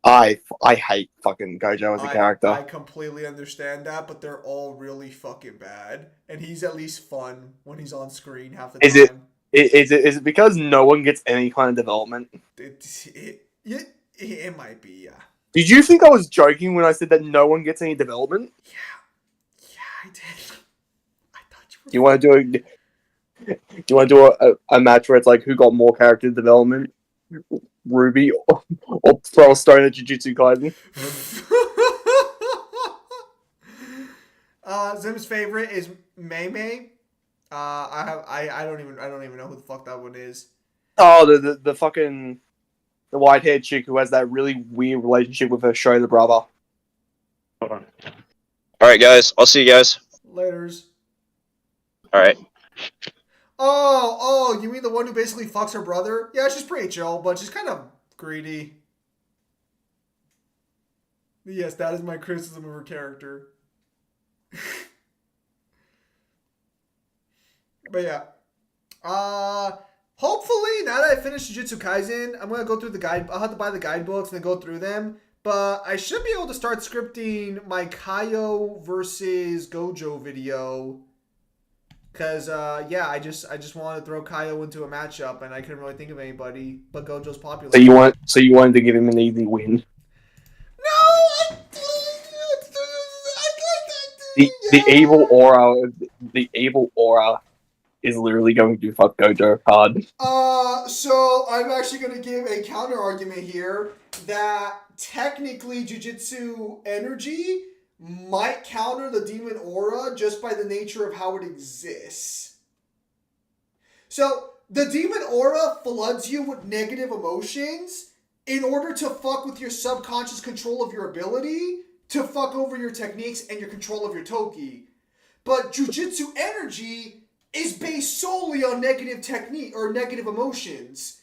[SPEAKER 8] I hate fucking Gojo as a character.
[SPEAKER 1] I completely understand that, but they're all really fucking bad. And he's at least fun when he's on screen half the
[SPEAKER 8] Is it-
[SPEAKER 1] time.
[SPEAKER 8] Is it because no one gets any kind of development?
[SPEAKER 1] It might be, yeah.
[SPEAKER 8] Did you think I was joking when I said that no one gets any development?
[SPEAKER 1] Yeah, I did. I thought you were.
[SPEAKER 8] Do you want to do a match where it's like who got more character development, Ruby or throw a stone at Jujutsu Kaisen?
[SPEAKER 1] Zim's favorite is Mei Mei. I don't even know who the fuck that one is.
[SPEAKER 8] Oh, the fucking the white haired chick who has that really weird relationship with her Shoda brother.
[SPEAKER 2] Hold on. All right, guys. I'll see you guys.
[SPEAKER 1] Laters.
[SPEAKER 2] All right.
[SPEAKER 1] Oh, you mean the one who basically fucks her brother? Yeah, she's pretty chill, but she's kind of greedy. Yes, that is my criticism of her character. But yeah. Hopefully, now that I finish Jujutsu Kaisen, I'm gonna go through the guide. I'll have to buy the guidebooks and then go through them. But I should be able to start scripting my Kaio versus Gojo video. Cause yeah, I just wanted to throw Kaio into a matchup, and I couldn't really think of anybody. But Gojo's popular.
[SPEAKER 8] So you wanted to give him an easy win.
[SPEAKER 1] No,
[SPEAKER 8] The evil aura is literally going to fuck Gojo hard.
[SPEAKER 1] So I'm actually going to give a counter argument here that technically Jujutsu energy might counter the demon aura just by the nature of how it exists. So the demon aura floods you with negative emotions in order to fuck with your subconscious control of your ability, to fuck over your techniques and your control of your Toki. But Jujutsu energy is based solely on negative technique or negative emotions.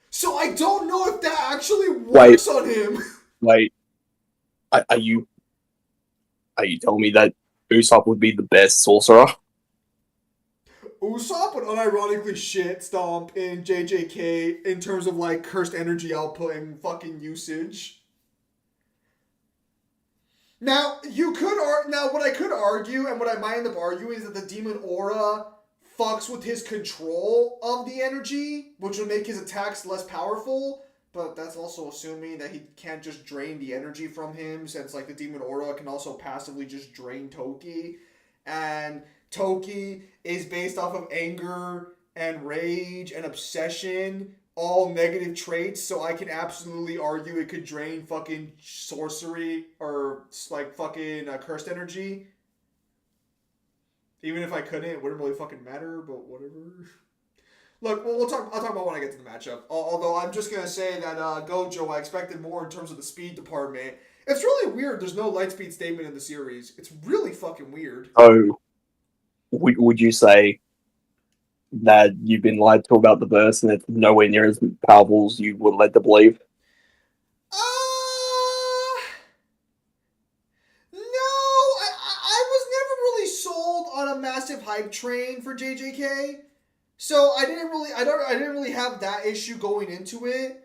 [SPEAKER 1] So I don't know if that actually works on him.
[SPEAKER 8] Wait, are you telling me that Usopp would be the best sorcerer?
[SPEAKER 1] Usopp would unironically shit stomp in JJK in terms of like cursed energy output and fucking usage. Now what I could argue and what I might end up arguing is that the demon aura fucks with his control of the energy, which would make his attacks less powerful. But that's also assuming that he can't just drain the energy from him, since like the demon aura can also passively just drain Toki, and Toki is based off of anger and rage and obsession, all negative traits, so I can absolutely argue it could drain fucking sorcery or like fucking cursed energy. Even if I couldn't, it wouldn't really fucking matter, but whatever. Look, we'll talk. I'll talk about when I get to the matchup. Although I'm just gonna say that Gojo, I expected more in terms of the speed department. It's really weird. There's no light speed statement in the series. It's really fucking weird.
[SPEAKER 8] So, would you say that you've been lied to about the verse and it's nowhere near as powerful as you were led to believe?
[SPEAKER 1] No, I was never really sold on a massive hype train for JJK, so I didn't really have that issue going into it.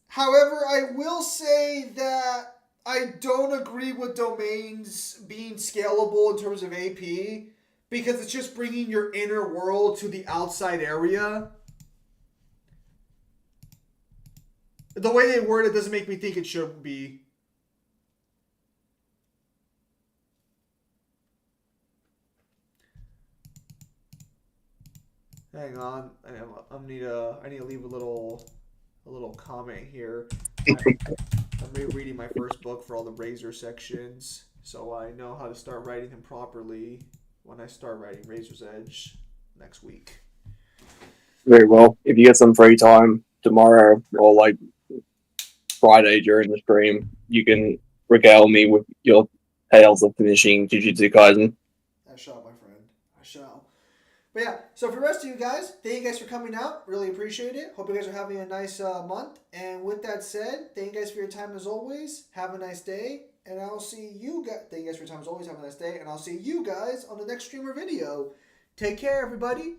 [SPEAKER 1] However, I will say that I don't agree with domains being scalable in terms of AP because it's just bringing your inner world to the outside area. The way they word it doesn't make me think it should be. Hang on, I need to leave a little comment here. I'm rereading my first book for all the Razor sections, so I know how to start writing them properly when I start writing Razor's Edge next week.
[SPEAKER 8] Very well. If you get some free time tomorrow or like Friday during the stream, you can regale me with your tales of finishing Jujutsu Kaisen.
[SPEAKER 1] I shall, my friend. I shall. But yeah, so for the rest of you guys, thank you guys for coming out. Really appreciate it. Hope you guys are having a nice month. And with that said, thank you guys for your time as always. Have a nice day. And I'll see you guys. Thank you guys for your time as always. Have a nice day. And I'll see you guys on the next stream or video. Take care, everybody.